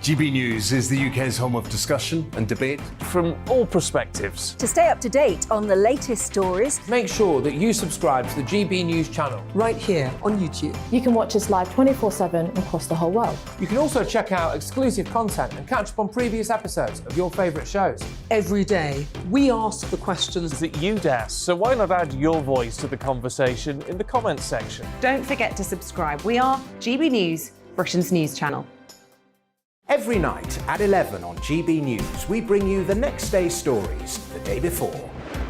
GB News is the UK's home of discussion and debate from all perspectives. To stay up to date on the latest stories, make sure that you subscribe to the GB News channel right here on YouTube. You can watch us live 24/7 across the whole world. You can also check out exclusive content and catch up on previous episodes of your favourite shows. Every day, we ask the questions that you'd ask, so why not add your voice to the conversation in the comments section? Don't forget to subscribe. We are GB News, Britain's news channel. Every night at 11 on GB News, we bring you the next day's stories the day before.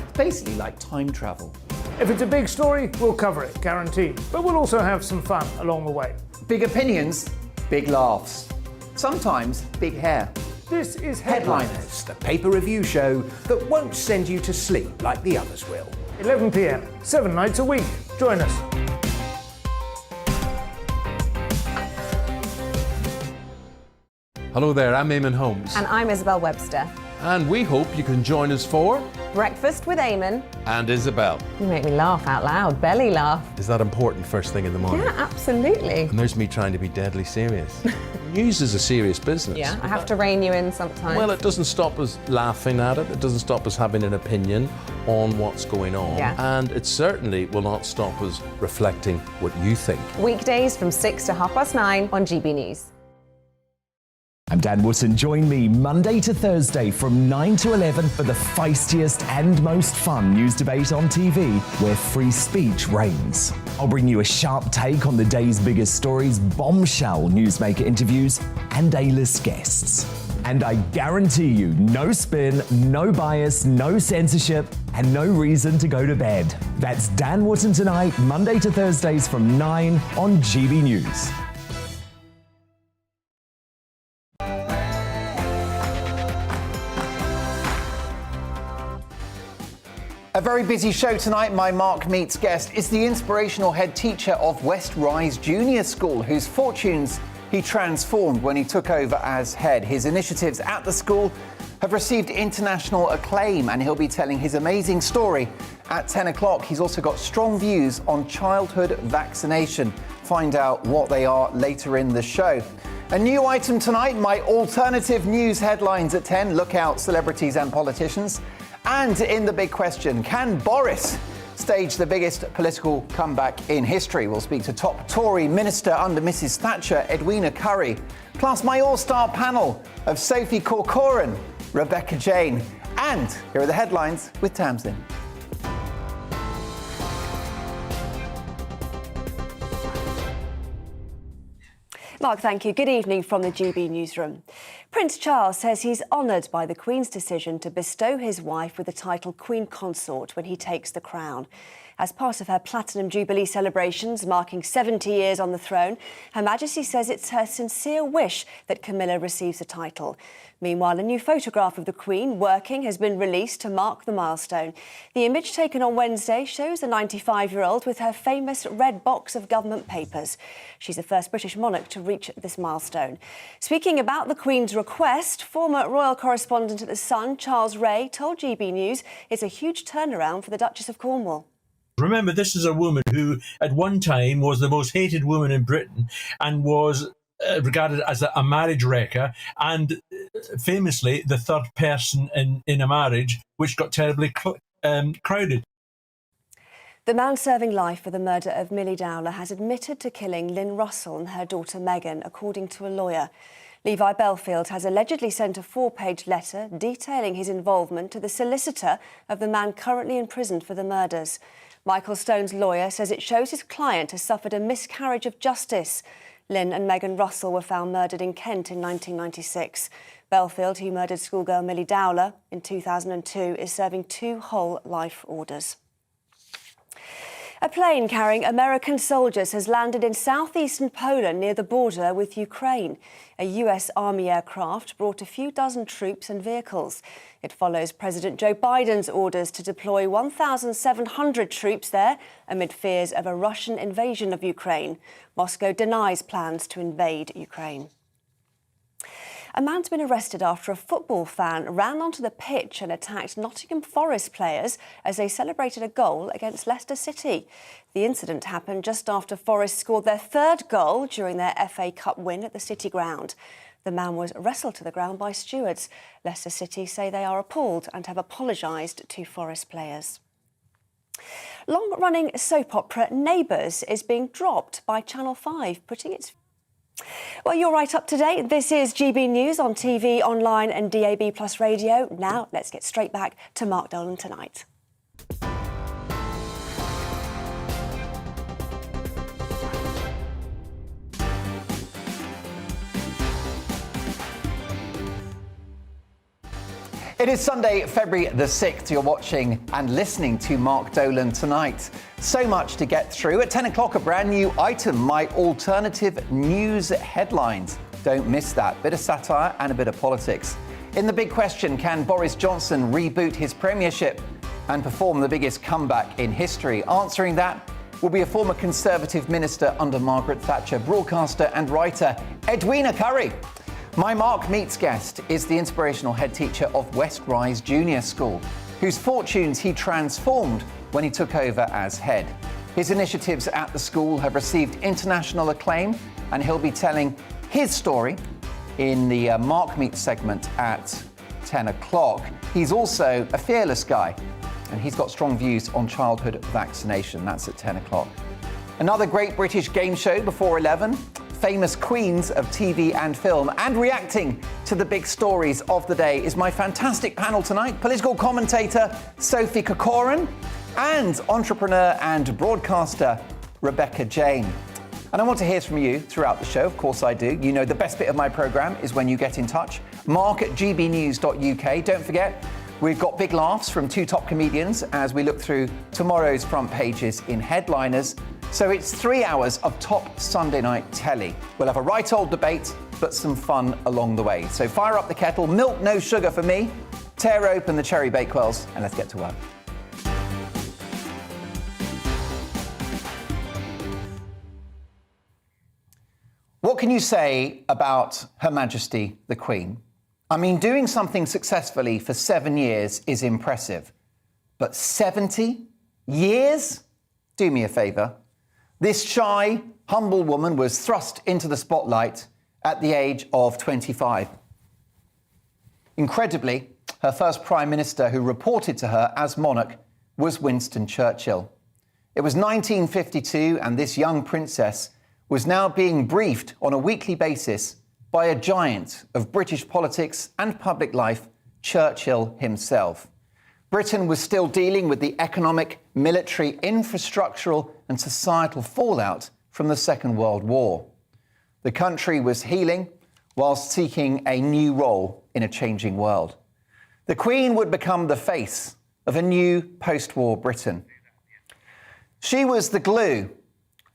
It's basically like time travel. If it's a big story, we'll cover it, guaranteed. But we'll also have some fun along the way. Big opinions, big laughs. Sometimes big hair. This is Headliners, the paper review show that won't send you to sleep like the others will. 11 p.m, 7 nights a week. Join us. Hello there, I'm Eamon Holmes. And I'm Isabel Webster. And we hope you can join us for Breakfast with Eamon. And Isabel. You make me laugh out loud, belly laugh. Is that important first thing in the morning? Yeah, absolutely. And there's me trying to be deadly serious. News is a serious business. Yeah, I have to rein you in sometimes. Well, it doesn't stop us laughing at it. It doesn't stop us having an opinion on what's going on. Yeah. And it certainly will not stop us reflecting what you think. Weekdays from 6 to 9:30 on GB News. I'm Dan Wootton. Join me Monday to Thursday from 9 to 11 for the feistiest and most fun news debate on TV, where free speech reigns. I'll bring you a sharp take on the day's biggest stories, bombshell newsmaker interviews, and A-list guests. And I guarantee you, no spin, no bias, no censorship, and no reason to go to bed. That's Dan Wootton tonight, Monday to Thursdays from 9 on GB News. A very busy show tonight. My Mark Meets guest is the inspirational head teacher of West Rise Junior School, whose fortunes he transformed when he took over as head. His initiatives at the school have received international acclaim, and he'll be telling his amazing story at 10 o'clock. He's also got strong views on childhood vaccination. Find out what they are later in the show. A new item tonight, my alternative news headlines at 10. Look out, celebrities and politicians. And in the big question, can Boris stage the biggest political comeback in history? We'll speak to top Tory minister under Mrs Thatcher, Edwina Currie, plus my all-star panel of Sophie Corcoran, Rebecca Jane. And here are the headlines with Tamsin. Mark, thank you. Good evening from the GB newsroom. Prince Charles says he's honoured by the Queen's decision to bestow his wife with the title Queen Consort when he takes the crown. As part of her Platinum Jubilee celebrations, marking 70 years on the throne, Her Majesty says it's her sincere wish that Camilla receives the title. Meanwhile, a new photograph of the Queen working has been released to mark the milestone. The image taken on Wednesday shows the 95-year-old with her famous red box of government papers. She's the first British monarch to reach this milestone. Speaking about the Queen's request, former royal correspondent at The Sun, Charles Ray, told GB News it's a huge turnaround for the Duchess of Cornwall. Remember, this is a woman who at one time was the most hated woman in Britain and was regarded as a marriage wrecker and famously the third person in a marriage which got terribly crowded. The man serving life for the murder of Millie Dowler has admitted to killing Lynn Russell and her daughter Megan, according to a lawyer. Levi Belfield has allegedly sent a 4-page letter detailing his involvement to the solicitor of the man currently imprisoned for the murders. Michael Stone's lawyer says it shows his client has suffered a miscarriage of justice. Lynn and Megan Russell were found murdered in Kent in 1996. Belfield, who murdered schoolgirl Millie Dowler in 2002, is serving 2 whole life orders. A plane carrying American soldiers has landed in southeastern Poland near the border with Ukraine. A US Army aircraft brought a few dozen troops and vehicles. It follows President Joe Biden's orders to deploy 1,700 troops there amid fears of a Russian invasion of Ukraine. Moscow denies plans to invade Ukraine. A man's been arrested after a football fan ran onto the pitch and attacked Nottingham Forest players as they celebrated a goal against Leicester City. The incident happened just after Forest scored their 3rd goal during their FA Cup win at the City Ground. The man was wrestled to the ground by stewards. Leicester City say they are appalled and have apologised to Forest players. Long-running soap opera Neighbours is being dropped by Channel 5, putting its... Well, you're right up to date. This is GB News on TV, online and DAB+ radio. Now, let's get straight back to Mark Dolan tonight. It is Sunday, February the 6th. You're watching and listening to Mark Dolan tonight. So much to get through. At 10 o'clock, a brand new item, my alternative news headlines. Don't miss that. Bit of satire and a bit of politics. In the big question, can Boris Johnson reboot his premiership and perform the biggest comeback in history? Answering that will be a former Conservative minister under Margaret Thatcher, broadcaster and writer Edwina Currie. My Mark Meets guest is the inspirational head teacher of West Rise Junior School, whose fortunes he transformed when he took over as head. His initiatives at the school have received international acclaim, and he'll be telling his story in the Mark Meets segment at 10 o'clock. He's also a fearless guy, and he's got strong views on childhood vaccination. That's at 10 o'clock. Another great British game show before 11. Famous queens of TV and film, and reacting to the big stories of the day is my fantastic panel tonight. Political commentator Sophie Corcoran and entrepreneur and broadcaster Rebecca Jane. And I want to hear from you throughout the show. Of course I do. You know the best bit of my programme is when you get in touch. mark@gbnews.uk. Don't forget, we've got big laughs from two top comedians as we look through tomorrow's front pages in headliners. So it's 3 hours of top Sunday night telly. We'll have a right old debate, but some fun along the way. So fire up the kettle, milk, no sugar for me, tear open the cherry bakewells, and let's get to work. What can you say about Her Majesty the Queen? I mean, doing something successfully for 7 years is impressive. But 70 years? Do me a favour. This shy, humble woman was thrust into the spotlight at the age of 25. Incredibly, her first Prime Minister who reported to her as monarch was Winston Churchill. It was 1952, and this young princess was now being briefed on a weekly basis by a giant of British politics and public life, Churchill himself. Britain was still dealing with the economic, military, infrastructural and societal fallout from the Second World War. The country was healing whilst seeking a new role in a changing world. The Queen would become the face of a new post-war Britain. She was the glue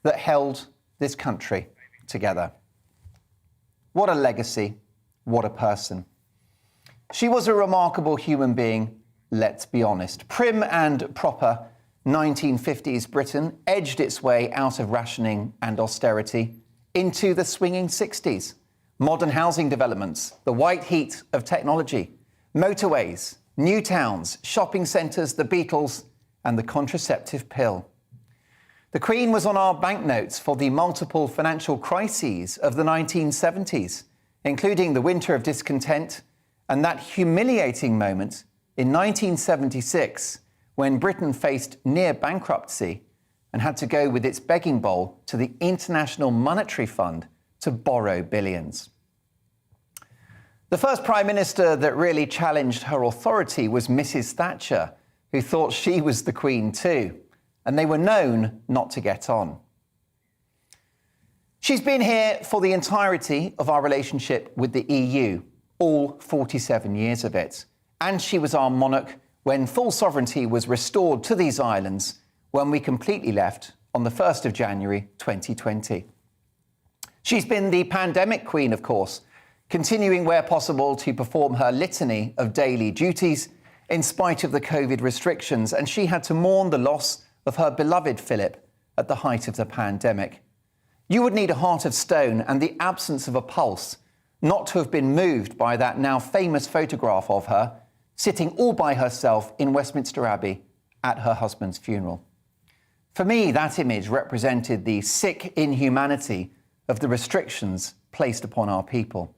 that held this country together. What a legacy, what a person. She was a remarkable human being. Let's be honest. Prim and proper 1950s Britain edged its way out of rationing and austerity into the swinging 60s. Modern housing developments, the white heat of technology, motorways, new towns, shopping centres, the Beatles, and the contraceptive pill. The Queen was on our banknotes for the multiple financial crises of the 1970s, including the Winter of Discontent and that humiliating moment in 1976, when Britain faced near bankruptcy and had to go with its begging bowl to the International Monetary Fund to borrow billions. The first Prime Minister that really challenged her authority was Mrs. Thatcher, who thought she was the Queen too, and they were known not to get on. She's been here for the entirety of our relationship with the EU, all 47 years of it. And she was our monarch when full sovereignty was restored to these islands when we completely left on the 1st of January 2020. She's been the pandemic queen, of course, continuing where possible to perform her litany of daily duties in spite of the COVID restrictions, and she had to mourn the loss of her beloved Philip at the height of the pandemic. You would need a heart of stone and the absence of a pulse not to have been moved by that now famous photograph of her sitting all by herself in Westminster Abbey at her husband's funeral. For me, that image represented the sick inhumanity of the restrictions placed upon our people.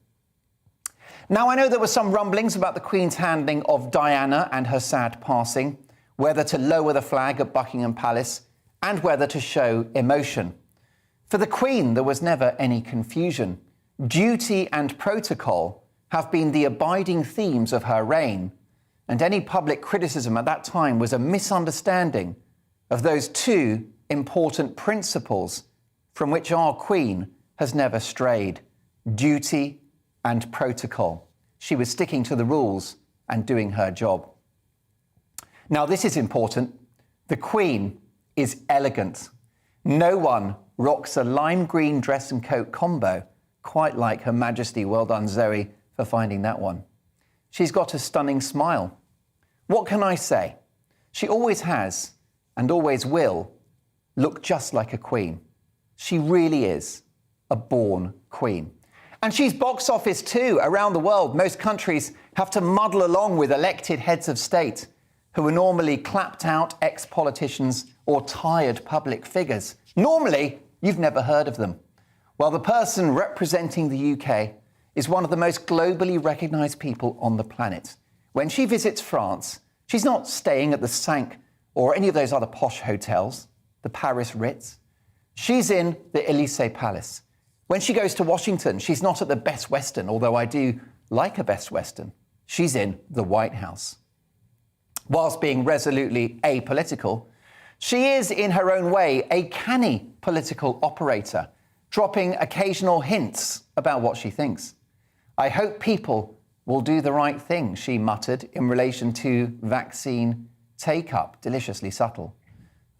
Now, I know there were some rumblings about the Queen's handling of Diana and her sad passing, whether to lower the flag at Buckingham Palace and whether to show emotion. For the Queen, there was never any confusion. Duty and protocol have been the abiding themes of her reign, and any public criticism at that time was a misunderstanding of those two important principles from which our Queen has never strayed: duty and protocol. She was sticking to the rules and doing her job. Now, this is important. The Queen is elegant. No one rocks a lime green dress and coat combo quite like Her Majesty. Well done, Zoe, for finding that one. She's got a stunning smile. What can I say? She always has and always will look just like a queen. She really is a born queen. And she's box office too. Around the world, most countries have to muddle along with elected heads of state who are normally clapped out ex-politicians or tired public figures. Normally, you've never heard of them. Well, the person representing the UK is one of the most globally recognised people on the planet. When she visits France, she's not staying at the Cinq or any of those other posh hotels, the Paris Ritz. She's in the Élysée Palace. When she goes to Washington, she's not at the Best Western, although I do like a Best Western. She's in the White House. Whilst being resolutely apolitical, she is, in her own way, a canny political operator, dropping occasional hints about what she thinks. I hope people will do the right thing, she muttered in relation to vaccine take-up, deliciously subtle.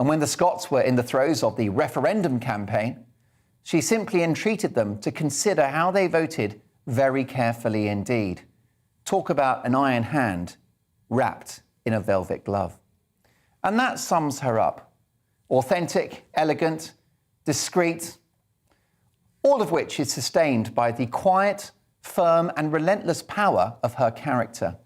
And when the Scots were in the throes of the referendum campaign, she simply entreated them to consider how they voted very carefully indeed. Talk about an iron hand wrapped in a velvet glove. And that sums her up. Authentic, elegant, discreet, all of which is sustained by the quiet, firm and relentless power of her character.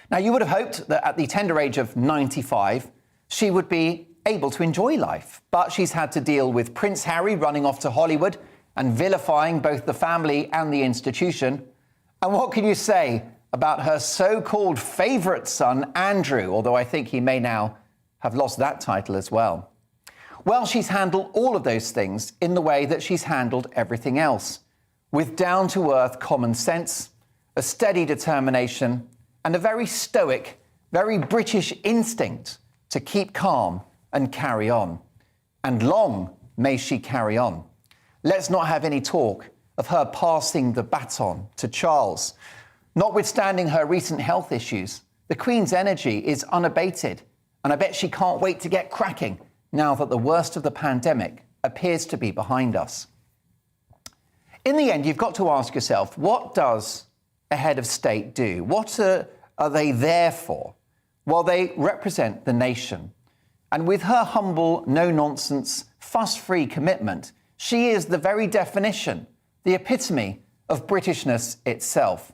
Now, you would have hoped that at the tender age of 95, she would be able to enjoy life, but she's had to deal with Prince Harry running off to Hollywood and vilifying both the family and the institution. And what can you say about her so-called favourite son, Andrew, although I think he may now have lost that title as well? Well, she's handled all of those things in the way that she's handled everything else, with down-to-earth common sense, a steady determination, and a very stoic, very British instinct to keep calm and carry on. And long may she carry on. Let's not have any talk of her passing the baton to Charles. Notwithstanding her recent health issues, the Queen's energy is unabated, and I bet she can't wait to get cracking now that the worst of the pandemic appears to be behind us. In the end, you've got to ask yourself, what does a head of state do? What are they there for? Well, they represent the nation. And with her humble, no-nonsense, fuss-free commitment, she is the very definition, the epitome of Britishness itself.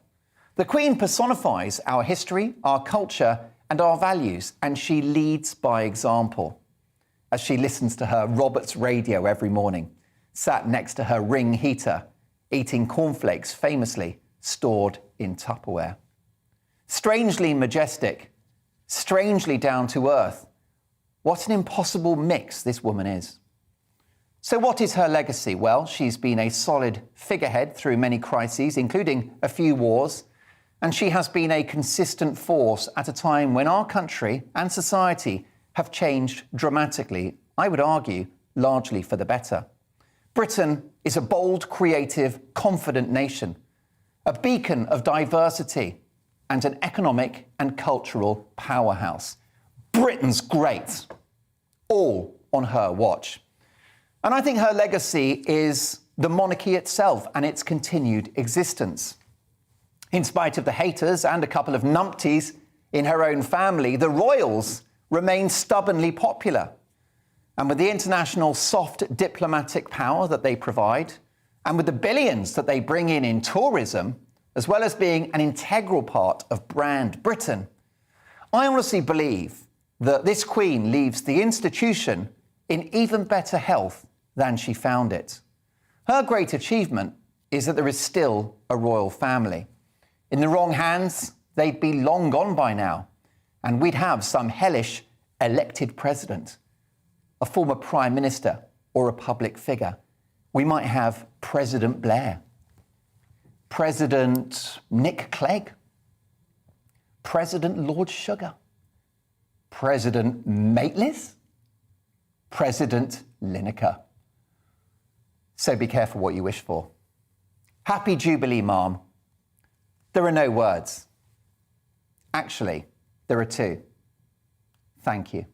The Queen personifies our history, our culture, and our values, and she leads by example as she listens to her Roberts radio every morning, sat next to her Ring heater, eating cornflakes famously stored in Tupperware. Strangely majestic, strangely down to earth. What an impossible mix this woman is. So what is her legacy? Well, she's been a solid figurehead through many crises, including a few wars, and she has been a consistent force at a time when our country and society have changed dramatically, I would argue, largely for the better. Britain is a bold, creative, confident nation, a beacon of diversity and an economic and cultural powerhouse. Britain's great, all on her watch. And I think her legacy is the monarchy itself and its continued existence. In spite of the haters and a couple of numpties in her own family, the royals remain stubbornly popular. And with the international soft diplomatic power that they provide, and with the billions that they bring in tourism, as well as being an integral part of brand Britain, I honestly believe that this Queen leaves the institution in even better health than she found it. Her great achievement is that there is still a royal family. In the wrong hands, they'd be long gone by now, and we'd have some hellish elected president, a former prime minister or a public figure. We might have President Blair, President Nick Clegg, President Lord Sugar, President Maitlis, President Lineker. So be careful what you wish for. Happy Jubilee, Ma'am. There are no words. Actually, there are two. Thank you.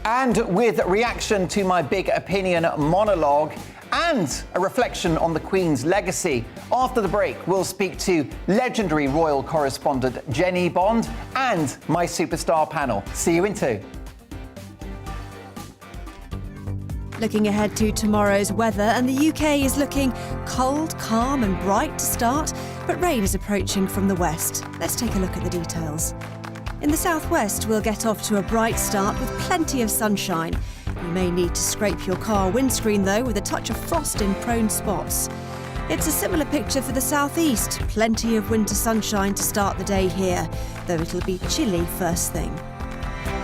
And with reaction to my big opinion monologue and a reflection on the Queen's legacy, after the break, we'll speak to legendary royal correspondent Jenny Bond and my superstar panel. See you in 2. Looking ahead to tomorrow's weather, and the UK is looking cold, calm and bright to start, but rain is approaching from the west. Let's take a look at the details. In the southwest, we'll get off to a bright start with plenty of sunshine. You may need to scrape your car windscreen though, with a touch of frost in prone spots. It's a similar picture for the southeast. Plenty of winter sunshine to start the day here, though it'll be chilly first thing.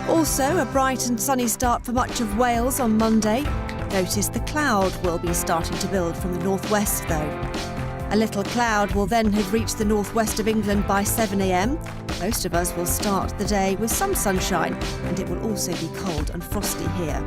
Also, a bright and sunny start for much of Wales on Monday. Notice the cloud will be starting to build from the northwest though. A little cloud will then have reached the northwest of England by 7 a.m. Most of us will start the day with some sunshine, and it will also be cold and frosty here.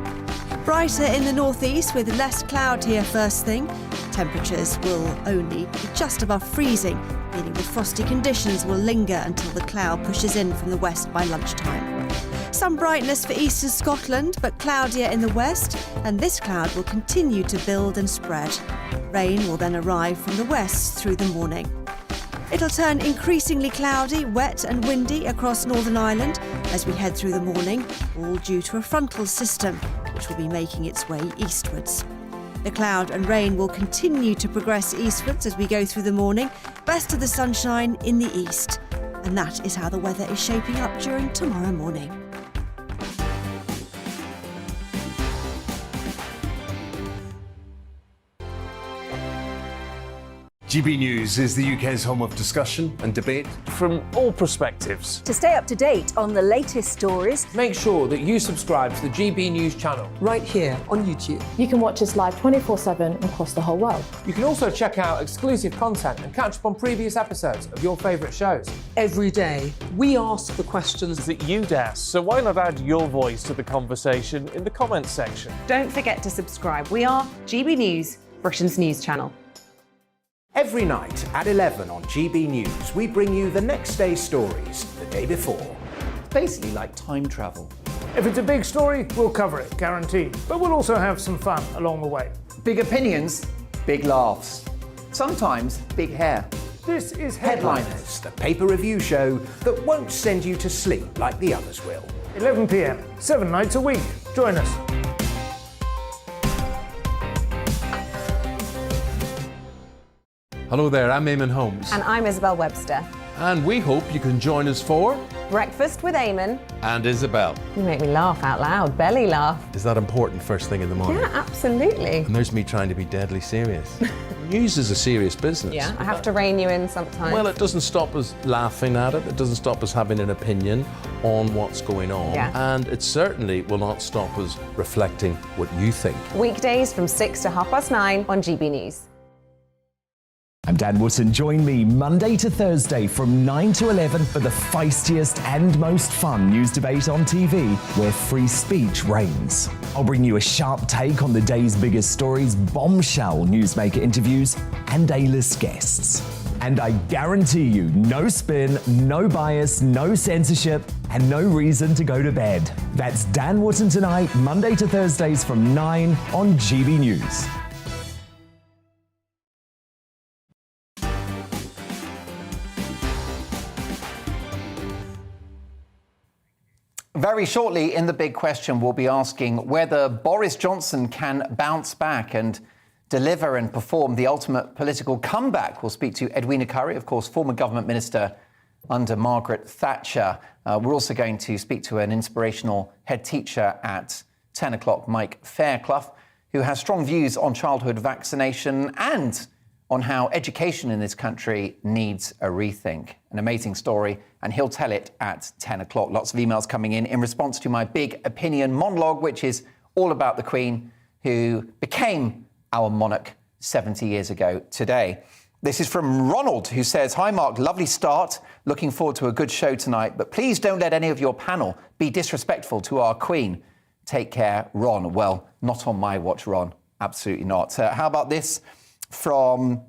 Brighter in the northeast with less cloud here first thing. Temperatures will only be just above freezing, meaning the frosty conditions will linger until the cloud pushes in from the west by lunchtime. Some brightness for eastern Scotland, but cloudier in the west, and this cloud will continue to build and spread. Rain will then arrive from the west through the morning. It'll turn increasingly cloudy, wet and windy across Northern Ireland as we head through the morning, all due to a frontal system which will be making its way eastwards. The cloud and rain will continue to progress eastwards as we go through the morning, best of the sunshine in the east. And that is how the weather is shaping up during tomorrow morning. GB News is the UK's home of discussion and debate. From all perspectives. To stay up to date on the latest stories, Make sure that you subscribe to the GB News channel. right here on YouTube. You can watch us live 24/7 across the whole world. You can also check out exclusive content and catch up on previous episodes of your favourite shows. Every day, we ask the questions That you'd ask, so why not add your voice to the conversation in the comments section? Don't forget to subscribe. We are GB News, Britain's news channel. Every night at 11 on GB News, we bring you the next day's stories the day before. Basically like time travel. If it's a big story, we'll cover it, guaranteed. But we'll also have some fun along the way. Big opinions, big laughs. Sometimes big hair. This is Headliners, the paper review show that won't send you to sleep like the others will. 11 p.m, 7 nights a week. Join us. Hello there, I'm Eamon Holmes. And I'm Isabel Webster. And we hope you can join us for... Breakfast with Eamon. And Isabel. You make me laugh out loud, belly laugh. Is that important first thing in the morning? Yeah, absolutely. And there's me trying to be deadly serious. News is a serious business. Yeah, I have to rein you in sometimes. Well, it doesn't stop us laughing at it. It doesn't stop us having an opinion on what's going on. Yeah. And it certainly will not stop us reflecting what you think. Weekdays from 6 to 9:30 on GB News. I'm Dan Wootton. Join me Monday to Thursday from 9 to 11 for the feistiest and most fun news debate on TV, where free speech reigns. I'll bring you a sharp take on the day's biggest stories, bombshell newsmaker interviews, and A-list guests. And I guarantee you, no spin, no bias, no censorship, and no reason to go to bed. That's Dan Wootton Tonight, Monday to Thursdays from 9 on GB News. Very shortly in the big question, we'll be asking whether Boris Johnson can bounce back and deliver and perform the ultimate political comeback. We'll speak to Edwina Currie, of course, former government minister under Margaret Thatcher. We're also going to speak to an inspirational head teacher at 10 o'clock, Mike Fairclough, who has strong views on childhood vaccination and on how education in this country needs a rethink. An amazing story, and he'll tell it at 10 o'clock. Lots of emails coming in response to my big opinion monologue, which is all about the Queen, who became our monarch 70 years ago today. This is from Ronald, who says, "Hi, Mark, lovely start. Looking forward to a good show tonight, but please don't let any of your panel be disrespectful to our Queen. Take care, Ron." Well, not on my watch, Ron. Absolutely not. How about this from,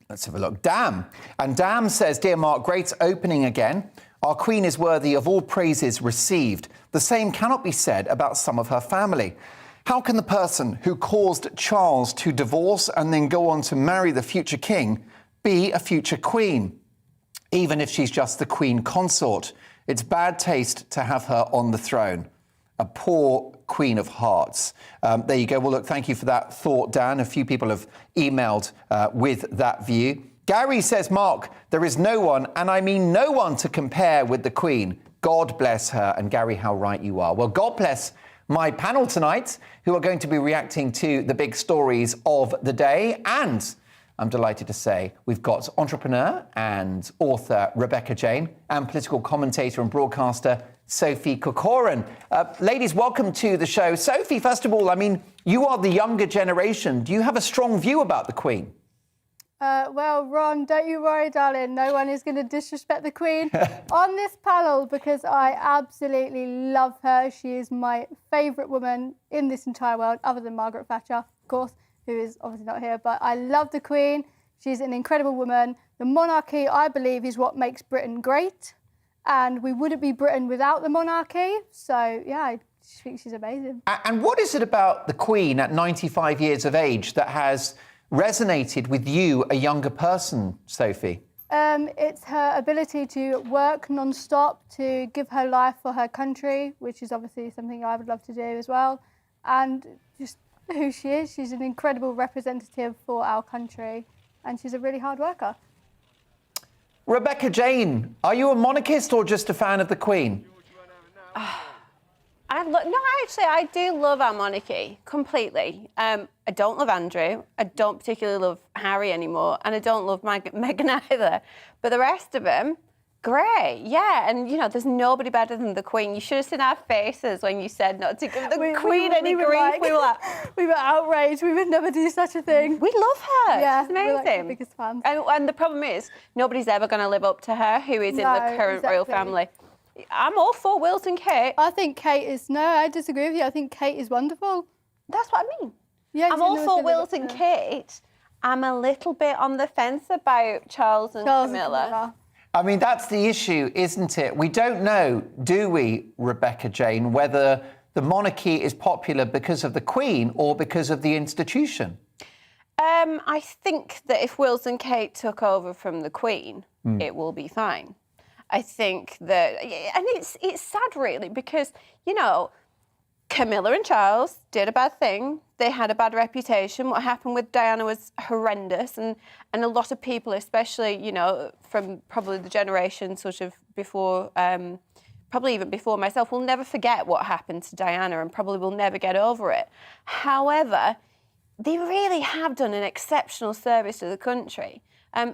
let's have a look, Dam. And Dam says, "Dear Mark, great opening again. Our Queen is worthy of all praises received. The same cannot be said about some of her family. How can the person who caused Charles to divorce and then go on to marry the future king be a future queen, even if she's just the queen consort? It's bad taste to have her on the throne. A poor Queen of Hearts." There you go. Well, look, thank you for that thought, Dan. A few people have emailed with that view. Gary says, "Mark, there is no one, and I mean no one, to compare with the Queen. God bless her." And Gary, how right you are. Well, God bless my panel tonight, who are going to be reacting to the big stories of the day. And I'm delighted to say we've got entrepreneur and author Rebecca Jane and political commentator and broadcaster Sophie Corcoran. Ladies, welcome to the show. Sophie, first of all, I mean, you are the younger generation. Do you have a strong view about the Queen? Well, Ron, don't you worry, darling. No one is going to disrespect the Queen on this panel, because I absolutely love her. She is my favourite woman in this entire world, other than Margaret Thatcher, of course, who is obviously not here. But I love the Queen. She's an incredible woman. The monarchy, I believe, is what makes Britain great. And we wouldn't be Britain without the monarchy. So, yeah, I think she's amazing. And what is it about the Queen at 95 years of age that has resonated with you, a younger person, Sophie? It's her ability to work non-stop, to give her life for her country, which is obviously something I would love to do as well. And just who she is. She's an incredible representative for our country, and she's a really hard worker. Rebecca Jane, are you a monarchist or just a fan of the Queen? I do love our monarchy completely. I don't love Andrew. I don't particularly love Harry anymore, and I don't love Meghan either. But the rest of them, great, yeah. And you know, there's nobody better than the Queen. You should have seen our faces when you said not to give the Queen any grief. We were like, we were outraged. We would never do such a thing. We love her. Yeah, she's amazing. we're like the biggest fans. And the problem is, nobody's ever going to live up to her, who is in the current royal family. I'm all for Wills and Kate. I think Kate is... No, I disagree with you. I think Kate is wonderful. That's what I mean. Yeah, I'm all for Wills and Kate. I'm a little bit on the fence about Charles and Camilla. I mean, that's the issue, isn't it? We don't know, do we, Rebecca Jane, whether the monarchy is popular because of the Queen or because of the institution? I think that if Wills and Kate took over from the Queen, it will be fine. I think that, and it's sad really, because, you know, Camilla and Charles did a bad thing. They had a bad reputation. What happened with Diana was horrendous, and a lot of people, especially, you know, from probably the generation sort of before, probably even before myself, will never forget what happened to Diana and probably will never get over it. However, they really have done an exceptional service to the country.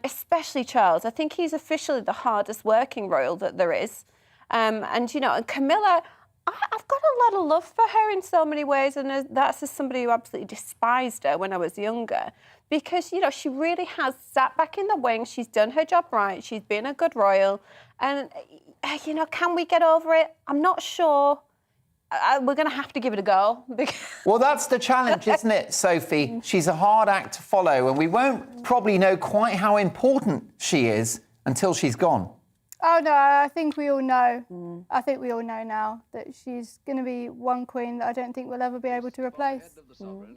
Especially Charles. I think he's officially the hardest working royal that there is. And, you know, and Camilla, I've got a lot of love for her in so many ways, and that's as somebody who absolutely despised her when I was younger. Because, you know, she really has sat back in the wings, she's done her job right, she's been a good royal. And, you know, can we get over it? I'm not sure. We're going to have to give it a go. Well, that's the challenge, isn't it, Sophie? She's a hard act to follow, and we won't probably know quite how important she is until she's gone. Oh, no, I think we all know. I think we all know now that she's going to be one queen that I don't think we'll ever be able to replace.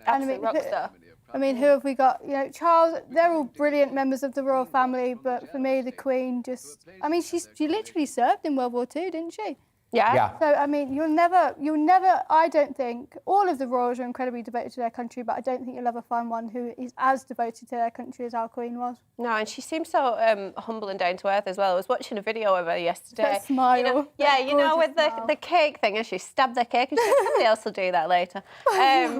Absolute rock star. I mean, who have we got? You know, Charles, they're all brilliant members of the royal family, but for me, the Queen just... I mean, she literally served in World War II, didn't she? Yeah. So, I mean, you'll never, I don't think, all of the royals are incredibly devoted to their country, but I don't think you'll ever find one who is as devoted to their country as our Queen was. No, and she seems so humble and down to earth as well. I was watching a video of her yesterday. That smile. You know, yeah, you know, with the cake thing, and she stabbed the cake, and she said somebody else will do that later.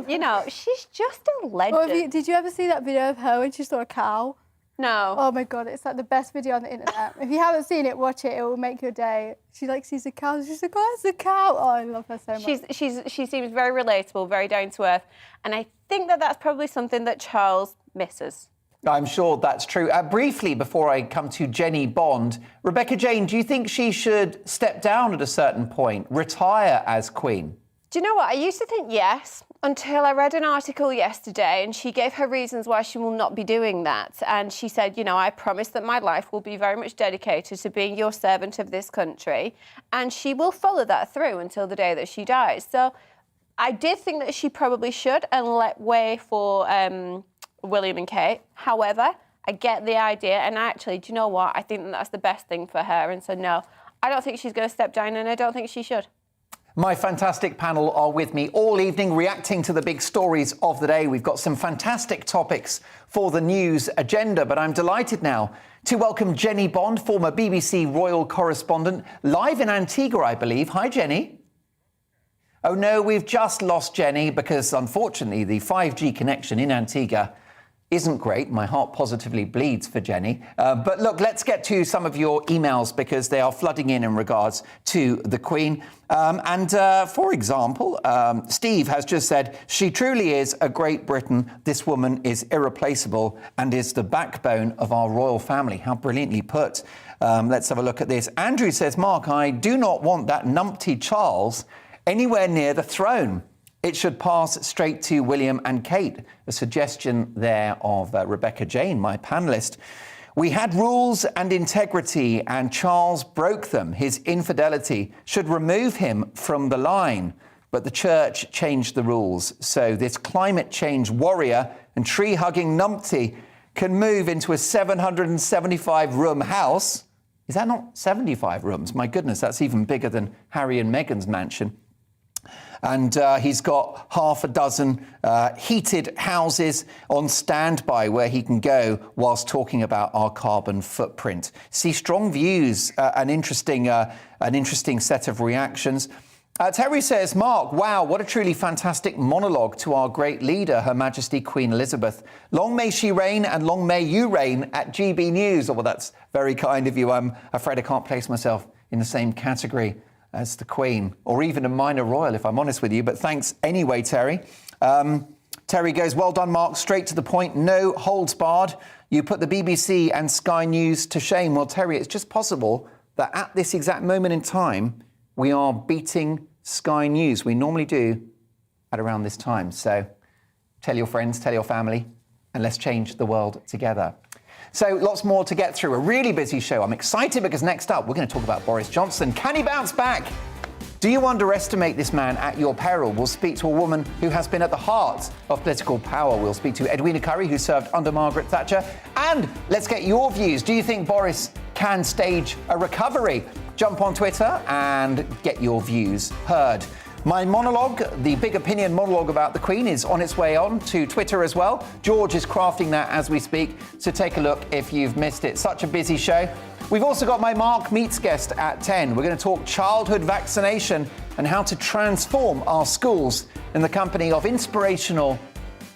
You know, she's just a legend. Did you ever see that video of her when she saw a cow? No. Oh my God, it's like the best video on the internet. If you haven't seen it, watch it. It will make your day. She like sees a cow. She's like, oh, it's a cow. Oh, I love her so much. She seems very relatable, very down to earth, and I think that that's probably something that Charles misses. I'm sure that's true. Briefly, before I come to Jenny Bond, Rebecca Jane, do you think she should step down at a certain point, retire as Queen? Do you know what? I used to think yes, until I read an article yesterday and she gave her reasons why she will not be doing that. And she said, you know, I promise that my life will be very much dedicated to being your servant of this country. And she will follow that through until the day that she dies. So I did think that she probably should and let way for William and Kate. However, I get the idea. And actually, do you know what? I think that that's the best thing for her. And so, no, I don't think she's going to step down and I don't think she should. My fantastic panel are with me all evening, reacting to the big stories of the day. We've got some fantastic topics for the news agenda, but I'm delighted now to welcome Jenny Bond, former BBC royal correspondent, live in Antigua, I believe. Hi, Jenny. Oh, no, we've just lost Jenny because, unfortunately, the 5G connection in Antigua isn't great. My heart positively bleeds for Jenny. But look, let's get to some of your emails because they are flooding in regards to the Queen. For example, Steve has just said, she truly is a Great Britain. This woman is irreplaceable and is the backbone of our royal family. How brilliantly put. Let's have a look at this. Andrew says, Mark, I do not want that numpty Charles anywhere near the throne. It should pass straight to William and Kate. A suggestion there of Rebecca Jane, my panellist. We had rules and integrity and Charles broke them. His infidelity should remove him from the line. But the church changed the rules. So this climate change warrior and tree-hugging numpty can move into a 775-room house. Is that not 75 rooms? My goodness, that's even bigger than Harry and Meghan's mansion. And he's got half a dozen heated houses on standby where he can go whilst talking about our carbon footprint. See, strong views, an interesting set of reactions. Terry says, Mark, wow, what a truly fantastic monologue to our great leader, Her Majesty Queen Elizabeth. Long may she reign and long may you reign at GB News. Oh, well, that's very kind of you. I'm afraid I can't place myself in the same category as the Queen, or even a minor royal, if I'm honest with you. But thanks anyway, Terry. Terry goes, well done, Mark. Straight to the point. No holds barred. You put the BBC and Sky News to shame. Well, Terry, it's just possible that at this exact moment in time, we are beating Sky News. We normally do at around this time. So tell your friends, tell your family, and let's change the world together. So lots more to get through. A really busy show. I'm excited because next up, we're going to talk about Boris Johnson. Can he bounce back? Do you underestimate this man at your peril? We'll speak to a woman who has been at the heart of political power. We'll speak to Edwina Currie, who served under Margaret Thatcher. And let's get your views. Do you think Boris can stage a recovery? Jump on Twitter and get your views heard. My monologue, the big opinion monologue about the Queen, is on its way on to Twitter as well. George is crafting that as we speak, so take a look if you've missed it. Such a busy show. We've also got my Mark Meets guest at 10. We're going to talk childhood vaccination and how to transform our schools in the company of inspirational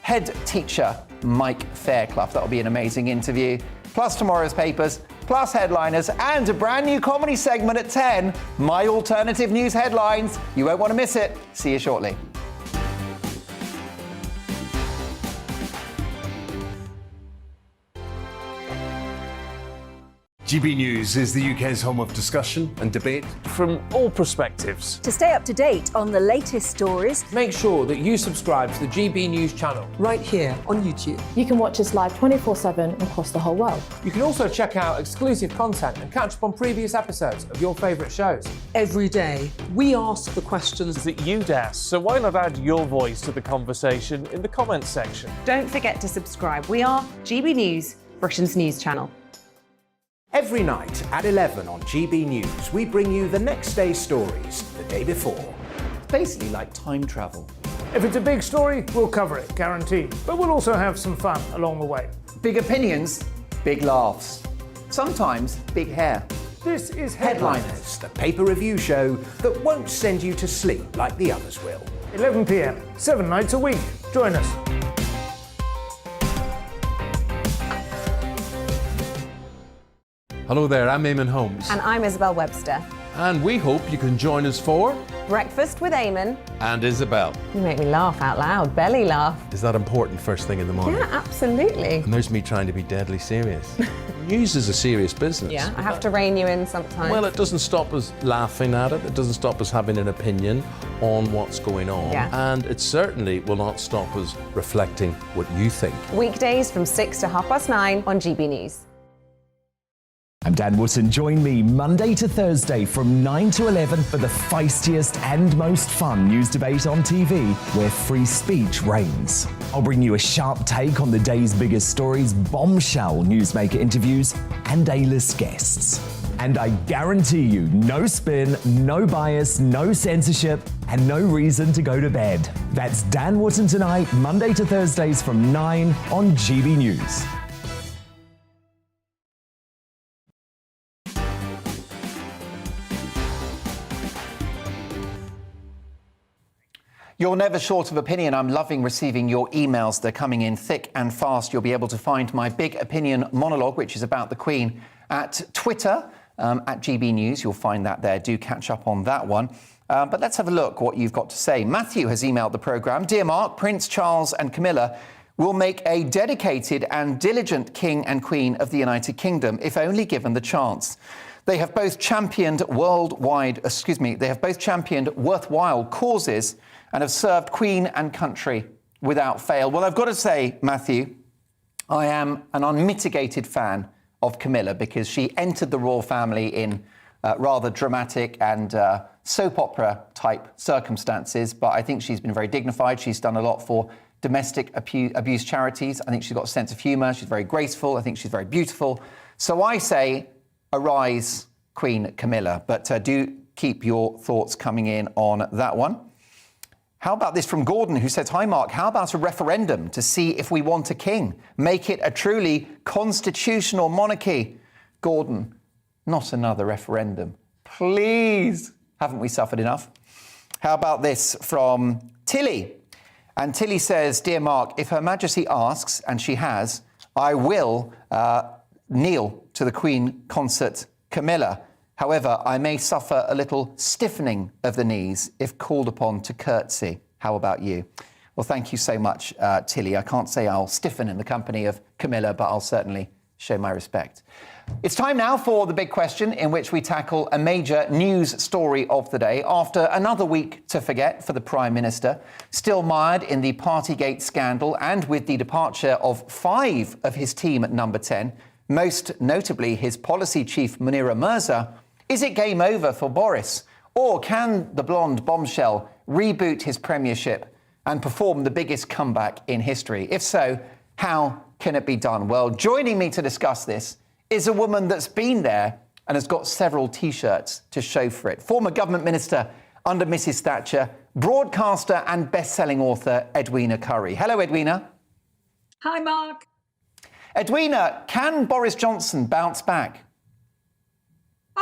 head teacher Mike Fairclough. That'll be an amazing interview. Plus tomorrow's papers, plus headliners, and a brand new comedy segment at 10, My Alternative News Headlines. You won't want to miss it. See you shortly. GB News is the UK's home of discussion and debate from all perspectives. To stay up to date on the latest stories, make sure that you subscribe to the GB News channel right here on YouTube. You can watch us live 24/7 across the whole world. You can also check out exclusive content and catch up on previous episodes of your favourite shows. Every day, we ask the questions that you'd ask, so why not add your voice to the conversation in the comments section? Don't forget to subscribe. We are GB News, Britain's news channel. Every night at 11 on GB News, we bring you the next day's stories the day before. It's basically like time travel. If it's a big story, we'll cover it, guaranteed. But we'll also have some fun along the way. Big opinions, big laughs. Sometimes big hair. This is Headliners, the paper review show that won't send you to sleep like the others will. 11 p.m, 7 nights a week. Join us. Hello there, I'm Eamon Holmes. And I'm Isabel Webster. And we hope you can join us for Breakfast with Eamon. And Isabel. You make me laugh out loud, belly laugh. Is that important first thing in the morning? Yeah, absolutely. And there's me trying to be deadly serious. News is a serious business. Yeah, I have to rein you in sometimes. Well, it doesn't stop us laughing at it. It doesn't stop us having an opinion on what's going on. Yeah. And it certainly will not stop us reflecting what you think. Weekdays from 6 to 9:30 on GB News. I'm Dan Wootton. Join me Monday to Thursday from 9 to 11 for the feistiest and most fun news debate on TV, where free speech reigns. I'll bring you a sharp take on the day's biggest stories, bombshell newsmaker interviews, and A-list guests. And I guarantee you, no spin, no bias, no censorship, and no reason to go to bed. That's Dan Wootton tonight, Monday to Thursdays from 9 on GB News. You're never short of opinion. I'm loving receiving your emails. They're coming in thick and fast. You'll be able to find my big opinion monologue, which is about the Queen, at Twitter, at GB News. You'll find that there. Do catch up on that one. But let's have a look what you've got to say. Matthew has emailed the programme. Dear Mark, Prince Charles and Camilla will make a dedicated and diligent King and Queen of the United Kingdom, if only given the chance. They have both championed worthwhile causes and have served Queen and country without fail. Well, I've got to say, Matthew, I am an unmitigated fan of Camilla because she entered the royal family in rather dramatic and soap opera type circumstances, but I think she's been very dignified. She's done a lot for domestic abuse charities. I think she's got a sense of humour. She's very graceful. I think she's very beautiful. So I say, arise, Queen Camilla. But do keep your thoughts coming in on that one. How about this from Gordon, who says, hi, Mark, how about a referendum to see if we want a king? Make it a truly constitutional monarchy. Gordon, not another referendum. Please. Haven't we suffered enough? How about this from Tilly? And Tilly says, dear Mark, if Her Majesty asks, and she has, I will kneel to the Queen consort Camilla. However, I may suffer a little stiffening of the knees if called upon to curtsy. How about you? Well, thank you so much, Tilly. I can't say I'll stiffen in the company of Camilla, but I'll certainly show my respect. It's time now for the big question, in which we tackle a major news story of the day. After another week to forget for the Prime Minister, still mired in the Partygate scandal and with the departure of 5 of his team at number 10, most notably his policy chief Munira Mirza, is it game over for Boris? Or can the blonde bombshell reboot his premiership and perform the biggest comeback in history? If so, how can it be done? Well, joining me to discuss this is a woman that's been there and has got several T-shirts to show for it. Former government minister under Mrs. Thatcher, broadcaster and best-selling author Edwina Currie. Hello, Edwina. Hi, Mark. Edwina, can Boris Johnson bounce back?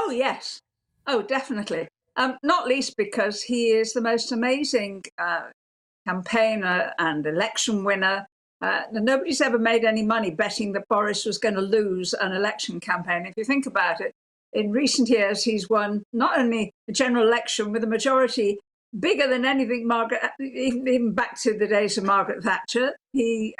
Oh, yes. Oh, definitely. Not least because he is the most amazing campaigner and election winner. Nobody's ever made any money betting that Boris was going to lose an election campaign. If you think about it, in recent years, he's won not only the general election with a majority bigger than anything even back to the days of Margaret Thatcher. He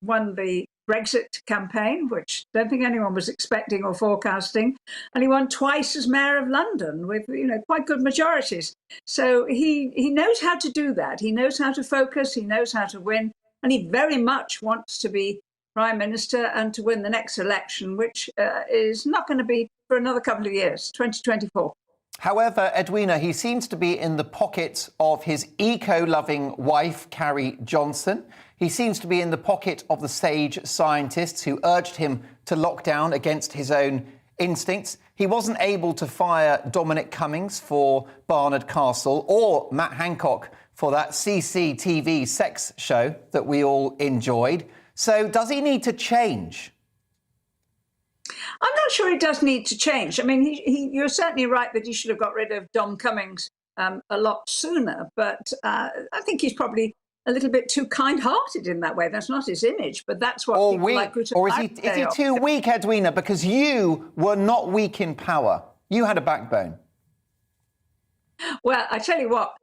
won the Brexit campaign, which I don't think anyone was expecting or forecasting, and he won twice as mayor of London with quite good majorities. So he knows how to do that. He knows how to focus. He knows how to win, and he very much wants to be Prime Minister and to win the next election, which is not going to be for another couple of years, 2024. However, Edwina, he seems to be in the pocket of his eco-loving wife, Carrie Johnson. He seems to be in the pocket of the sage scientists who urged him to lock down against his own instincts. He wasn't able to fire Dominic Cummings for Barnard Castle or Matt Hancock for that CCTV sex show that we all enjoyed. So does he need to change? I'm not sure he does need to change. I mean, you're certainly right that he should have got rid of Dom Cummings a lot sooner, but I think he's probably a little bit too kind-hearted in that way. That's not his image, but that's what people like Ruta. Or is he too weak, Edwina? Because you were not weak in power. You had a backbone. Well, I tell you what,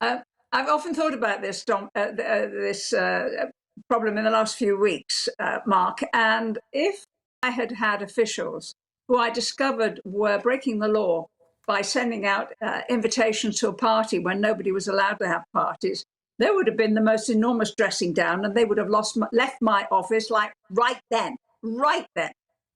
I've often thought about this, this problem in the last few weeks, Mark, and if I had had officials who I discovered were breaking the law by sending out invitations to a party when nobody was allowed to have parties, there would have been the most enormous dressing down, and they would have left my office like right then,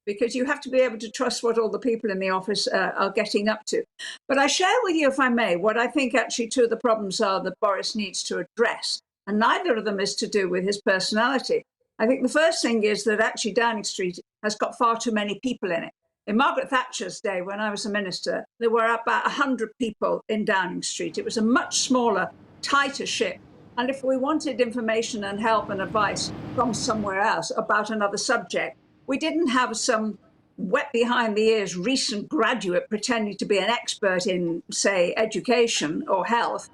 because you have to be able to trust what all the people in the office are getting up to. But I share with you, if I may, what I think actually two of the problems are that Boris needs to address, and neither of them is to do with his personality. I think the first thing is that actually Downing Street has got far too many people in it. In Margaret Thatcher's day, when I was a minister, there were about 100 people in Downing Street. It was a much smaller, tighter ship. And if we wanted information and help and advice from somewhere else about another subject, we didn't have some wet behind the ears recent graduate pretending to be an expert in, say, education or health.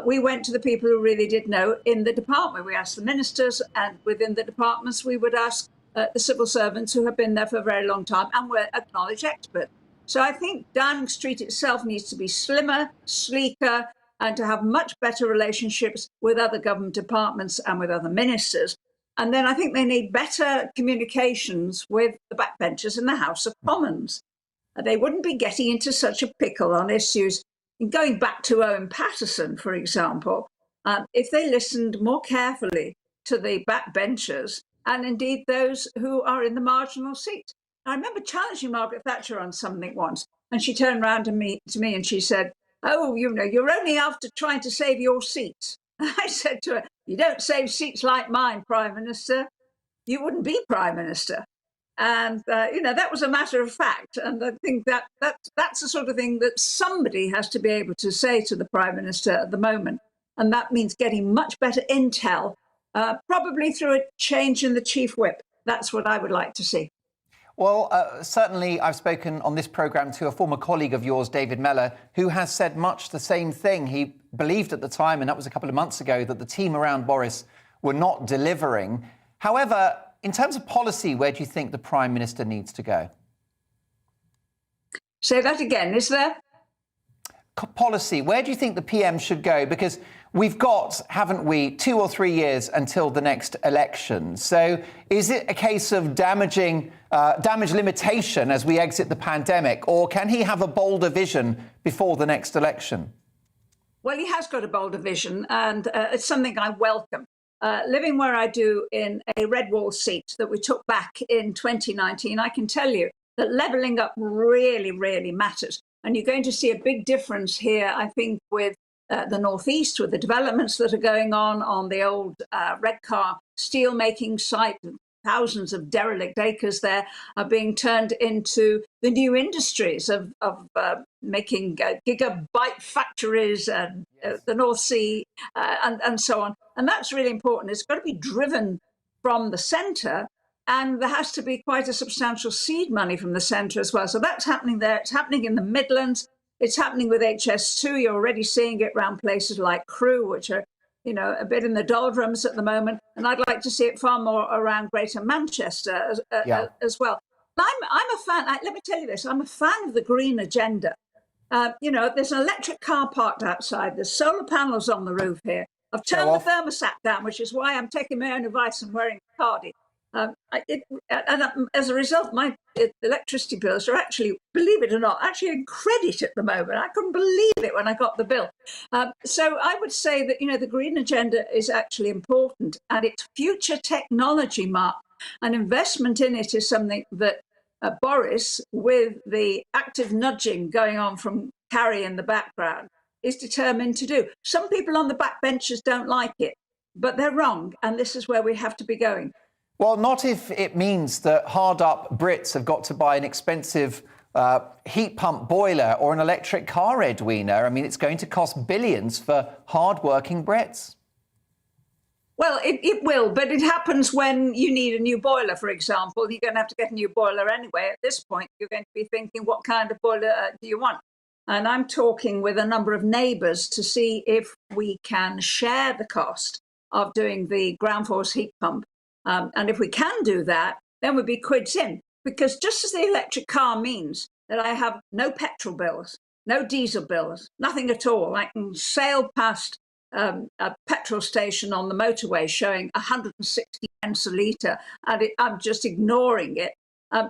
We went to the people who really did know in the department. We asked the ministers, and within the departments, we would ask the civil servants who have been there for a very long time and were acknowledged experts. So I think Downing Street itself needs to be slimmer, sleeker, and to have much better relationships with other government departments and with other ministers. And then I think they need better communications with the backbenchers in the House of Commons. They wouldn't be getting into such a pickle on issues. Going back to Owen Paterson, for example, if they listened more carefully to the backbenchers and indeed those who are in the marginal seat. I remember challenging Margaret Thatcher on something once, and she turned around to me and she said, "Oh, you know, you're only after trying to save your seats." I said to her, "You don't save seats like mine, Prime Minister. You wouldn't be Prime Minister." And, that was a matter of fact. And I think that's the sort of thing that somebody has to be able to say to the Prime Minister at the moment. And that means getting much better intel, probably through a change in the Chief Whip. That's what I would like to see. Well, certainly I've spoken on this programme to a former colleague of yours, David Mellor, who has said much the same thing. He believed at the time, and that was a couple of months ago, that the team around Boris were not delivering. However, in terms of policy, where do you think the Prime Minister needs to go? Say that again, is there? Policy, where do you think the PM should go? Because we've got, haven't we, 2 or 3 years until the next election. So is it a case of damage limitation as we exit the pandemic, or can he have a bolder vision before the next election? Well, he has got a bolder vision, and it's something I welcome. Living where I do in a red wall seat that we took back in 2019, I can tell you that levelling up really, really matters. And you're going to see a big difference here, I think, with the Northeast, with the developments that are going on the old Redcar steelmaking site. Thousands of derelict acres there are being turned into the new industries of making gigabyte factories and the North Sea and so on. And that's really important. It's got to be driven from the centre, and there has to be quite a substantial seed money from the centre as well. So that's happening there. It's happening in the Midlands. It's happening with HS2. You're already seeing it around places like Crewe, which are, a bit in the doldrums at the moment. And I'd like to see it far more around Greater Manchester as well. I'm a fan. Let me tell you this. I'm a fan of the green agenda. There's an electric car parked outside. There's solar panels on the roof here. I've turned the thermostat down, which is why I'm taking my own advice and wearing a cardi. As a result, my electricity bills are actually, believe it or not, actually in credit at the moment. I couldn't believe it when I got the bill. So I would say that, the green agenda is actually important, and it's future technology, Mark. An investment in it is something that Boris, with the active nudging going on from Carrie in the background, is determined to do. Some people on the backbenchers don't like it, but they're wrong, and this is where we have to be going. Well, not if it means that hard-up Brits have got to buy an expensive heat pump boiler or an electric car, Edwina. I mean, it's going to cost billions for hard-working Brits. Well, it will, but it happens when you need a new boiler, for example. You're going to have to get a new boiler anyway. At this point, you're going to be thinking, what kind of boiler do you want? And I'm talking with a number of neighbours to see if we can share the cost of doing the ground force heat pump. And if we can do that, then we'd be quids in. Because just as the electric car means that I have no petrol bills, no diesel bills, nothing at all. I can sail past a petrol station on the motorway showing 160 pence a litre, and I'm just ignoring it.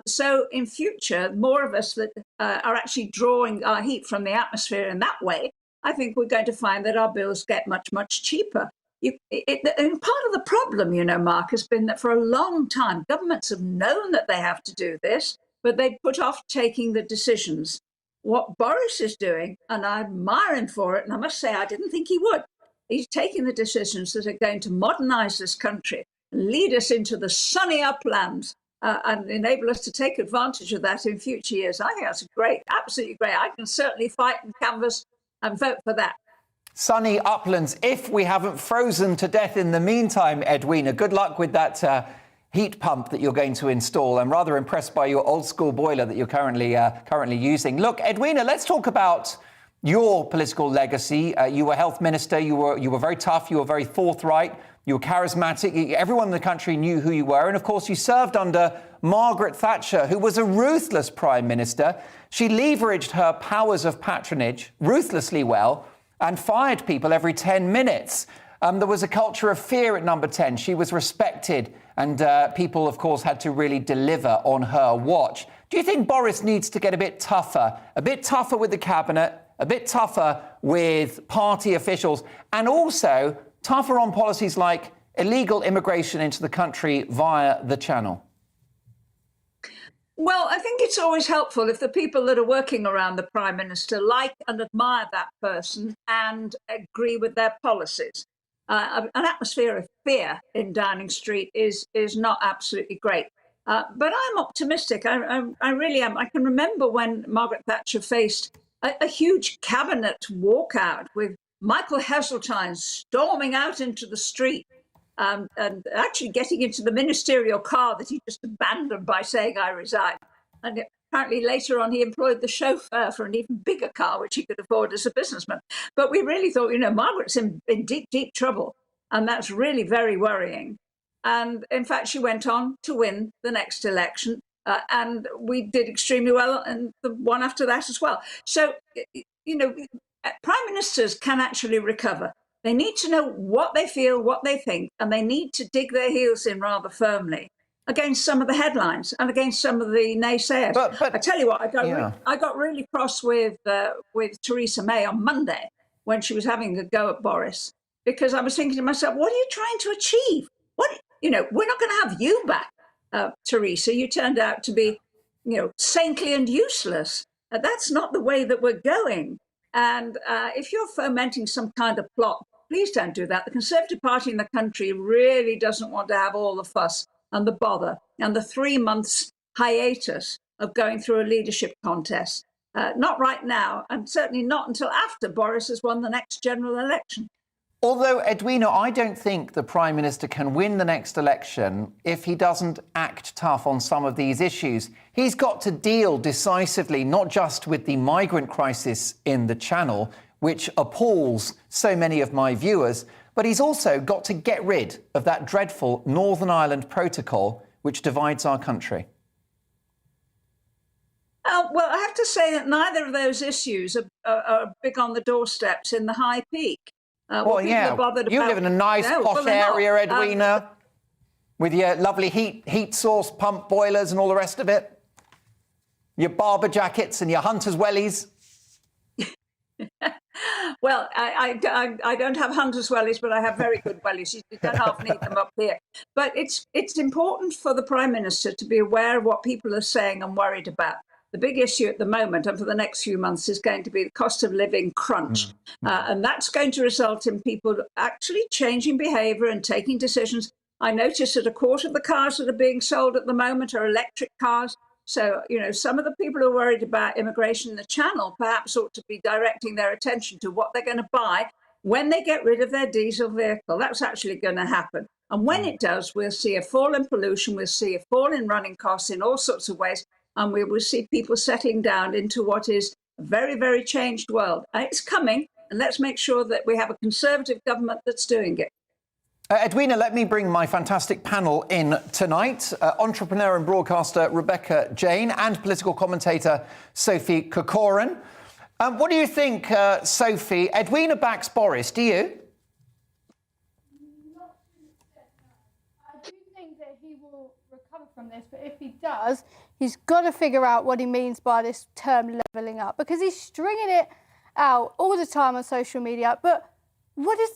So in future, more of us that are actually drawing our heat from the atmosphere in that way, I think we're going to find that our bills get much, much cheaper. And part of the problem, you know, Mark, has been that for a long time, governments have known that they have to do this, but they put off taking the decisions. What Boris is doing, and I admire him for it, and I must say I didn't think he would, he's taking the decisions that are going to modernise this country and lead us into the sunny uplands and enable us to take advantage of that in future years. I think that's great, absolutely great. I can certainly fight and canvass and vote for that. Sunny uplands, if we haven't frozen to death in the meantime, Edwina. Good luck with that heat pump that you're going to install. I'm rather impressed by your old school boiler that you're currently using. Look, Edwina, let's talk about your political legacy. You were health minister. You were very tough. You were very forthright. You were charismatic. Everyone in the country knew who you were. And of course, you served under Margaret Thatcher, who was a ruthless prime minister. She leveraged her powers of patronage ruthlessly well and fired people every 10 minutes. There was a culture of fear at number 10. She was respected, and people, of course, had to really deliver on her watch. Do you think Boris needs to get a bit tougher with the cabinet, a bit tougher with party officials, and also tougher on policies like illegal immigration into the country via the Channel? Well, I think it's always helpful if the people that are working around the Prime Minister like and admire that person and agree with their policies. An atmosphere of fear in Downing Street is not absolutely great. But I'm optimistic. I really am. I can remember when Margaret Thatcher faced a huge cabinet walkout with Michael Heseltine storming out into the street and actually getting into the ministerial car that he just abandoned by saying, I resign. And apparently later on he employed the chauffeur for an even bigger car, which he could afford as a businessman. But we really thought, you know, Margaret's in deep, deep trouble. And that's really very worrying. And in fact, she went on to win the next election. And we did extremely well and the one after that as well. So, you know, prime ministers can actually recover. They need to know what they feel, what they think, and they need to dig their heels in rather firmly against some of the headlines and against some of the naysayers. But I tell you what, I got really cross with Theresa May on Monday when she was having a go at Boris, because I was thinking to myself, what are you trying to achieve? You know, we're not going to have you back, Theresa. You turned out to be, you know, saintly and useless. That's not the way that we're going. And if you're fomenting some kind of plot, please don't do that. The Conservative Party in the country really doesn't want to have all the fuss and the bother and the 3 months hiatus of going through a leadership contest. Not right now, and certainly not until after Boris has won the next general election. Although, Edwina, I don't think the Prime Minister can win the next election if he doesn't act tough on some of these issues. He's got to deal decisively, not just with the migrant crisis in the Channel, which appalls so many of my viewers, but he's also got to get rid of that dreadful Northern Ireland protocol which divides our country. Well, I have to say that neither of those issues are big on the doorsteps in the High Peak. Well, yeah, you live in a nice posh area, Edwina, with your lovely heat source pump boilers and all the rest of it. Your Barber jackets and your hunter's wellies. Well, I don't have hunter's wellies, but I have very good wellies. You don't half need them up here. But it's important for the Prime Minister to be aware of what people are saying and worried about. The big issue at the moment and for the next few months is going to be the cost of living crunch. And that's going to result in people actually changing behaviour and taking decisions I notice that a quarter of the cars that are being sold at the moment are electric cars. So, some of the people who are worried about immigration in the Channel perhaps ought to be directing their attention to what they're going to buy when they get rid of their diesel vehicle. That's actually going to happen. And when it does, we'll see a fall in pollution, we'll see a fall in running costs in all sorts of ways, and we will see people settling down into what is a very, very changed world. And it's coming, and let's make sure that we have a Conservative government that's doing it. Edwina, let me bring my fantastic panel in tonight. Entrepreneur and broadcaster Rebecca Jane and political commentator Sophie Corcoran. What do you think, Sophie? Edwina backs Boris, do you? I do think that he will recover from this, but if he does, he's got to figure out what he means by this term levelling up, because he's stringing it out all the time on social media, but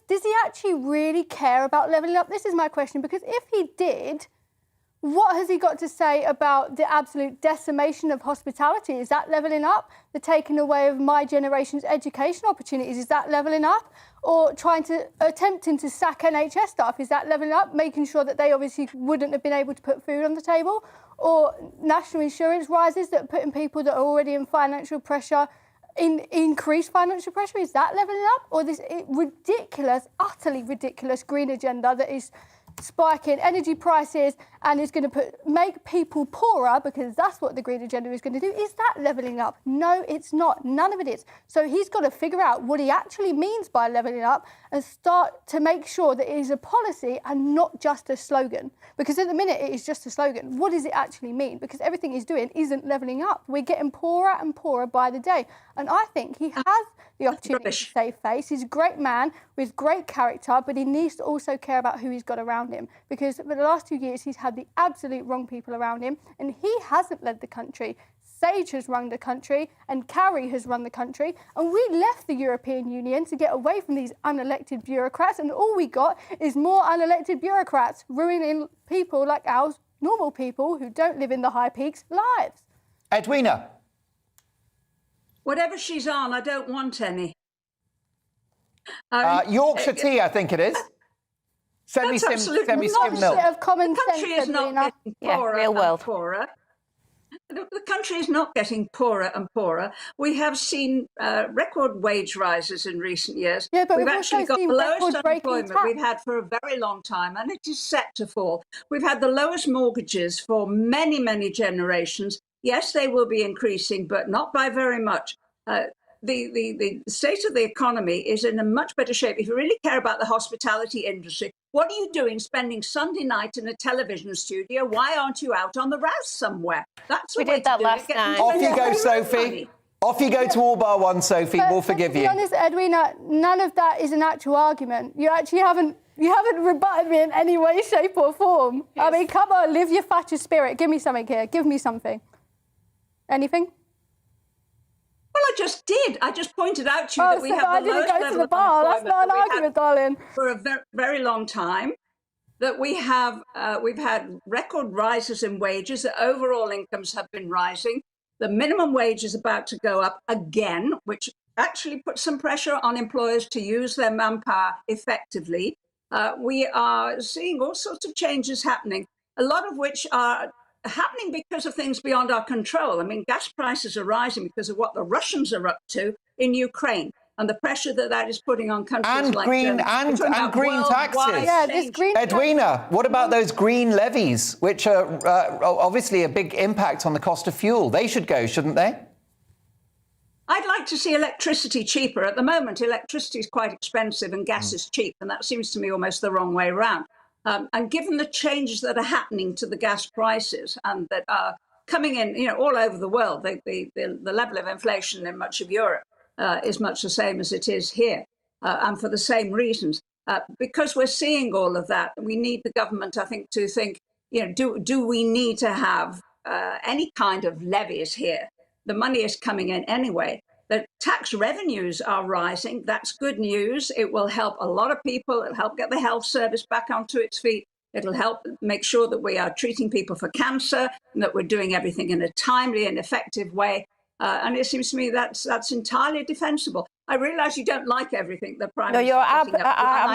does he actually really care about levelling up? This is my question, because if he did, what has he got to say about the absolute decimation of hospitality? Is that levelling up? The taking away of my generation's education opportunities, is that levelling up? Or attempting to sack NHS staff, is that levelling up? Making sure that they obviously wouldn't have been able to put food on the table? Or national insurance rises that are putting people that are already in financial pressure increased financial pressure? Is that levelling up? Or this ridiculous, utterly ridiculous green agenda that is spiking energy prices and is going to make people poorer, because that's what the green agenda is going to do? Is that levelling up? No, it's not. None of it is. So he's got to figure out what he actually means by levelling up and start to make sure that it is a policy and not just a slogan. Because at the minute it is just a slogan. What does it actually mean? Because everything he's doing isn't levelling up. We're getting poorer and poorer by the day. And I think he has the opportunity to save face. He's a great man with great character, but he needs to also care about who he's got around him. Because for the last 2 years, he's had the absolute wrong people around him, and he hasn't led the country. Sage has run the country, and Carrie has run the country, and we left the European Union to get away from these unelected bureaucrats, and all we got is more unelected bureaucrats ruining people like ours, normal people who don't live in the high peaks, lives. Edwina. Whatever she's on, I don't want any. Yorkshire tea, I think it is. Semi-skim milk. Of common the country sense, is not getting poorer and poorer. The country is not getting poorer and poorer. We have seen record wage rises in recent years. Yeah, but we've actually got the lowest unemployment we've had for a very long time, and it is set to fall. We've had the lowest mortgages for many, many generations. Yes, they will be increasing, but not by very much. The state of the economy is in a much better shape. If you really care about the hospitality industry, what are you doing spending Sunday night in a television studio? Why aren't you out on the rouse somewhere? That's we did that last night. Off you go, Sophie. Off you go to All Bar One, Sophie. We'll forgive you. To be honest, Edwina, none of that is an actual argument. You actually haven't rebutted me in any way, shape or form. Yes. I mean, come on, live your Thatcher spirit. Give me something here. Give me something. Anything? Well, I just did. I just pointed out to you that we have the lowest level to the bar. That's not an argument, darling. For a very, very long time, that we have, we've had record rises in wages. The overall incomes have been rising. The minimum wage is about to go up again, which actually puts some pressure on employers to use their manpower effectively. We are seeing all sorts of changes happening, a lot of which are happening because of things beyond our control. I mean, gas prices are rising because of what the Russians are up to in Ukraine and the pressure that is putting on countries like green and green taxes. Yeah, this green Edwina, what about those green levies, which are obviously a big impact on the cost of fuel? They should go, shouldn't they? I'd like to see electricity cheaper. At the moment, electricity is quite expensive and gas is cheap, and that seems to me almost the wrong way around. And given the changes that are happening to the gas prices and that are coming in, all over the world, the level of inflation in much of Europe is much the same as it is here, and for the same reasons. Because we're seeing all of that, we need the government, I think, to think, do we need to have any kind of levies here? The money is coming in anyway. The tax revenues are rising. That's good news. It will help a lot of people. It'll help get the health service back onto its feet. It'll help make sure that we are treating people for cancer and that we're doing everything in a timely and effective way. And it seems to me that's entirely defensible. I realise you don't like everything the Prime No, Minister. I'm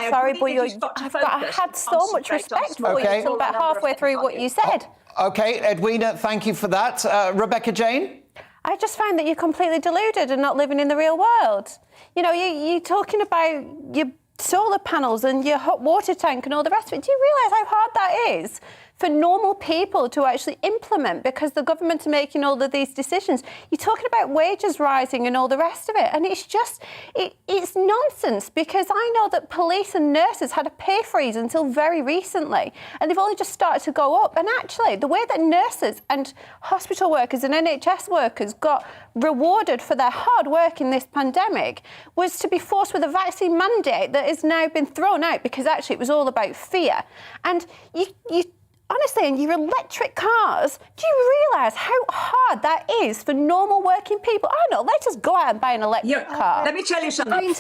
sorry, but I had so much respect for you until about halfway through what you said. OK, Edwina, thank you for that. Rebecca Jane? I just find that you're completely deluded and not living in the real world. You know, you're talking about your solar panels and your hot water tank and all the rest of it. Do you realise how hard that is for normal people to actually implement because the government are making all of these decisions? You're talking about wages rising and all the rest of it, and it's just, it's nonsense, because I know that police and nurses had a pay freeze until very recently, and they've only just started to go up. And actually, the way that nurses and hospital workers and NHS workers got rewarded for their hard work in this pandemic was to be forced with a vaccine mandate that has now been thrown out because actually it was all about fear. And you honestly, in your electric cars, do you realise how hard that is for normal working people? I know, let us go out and buy an electric car. Let me tell you something. Let me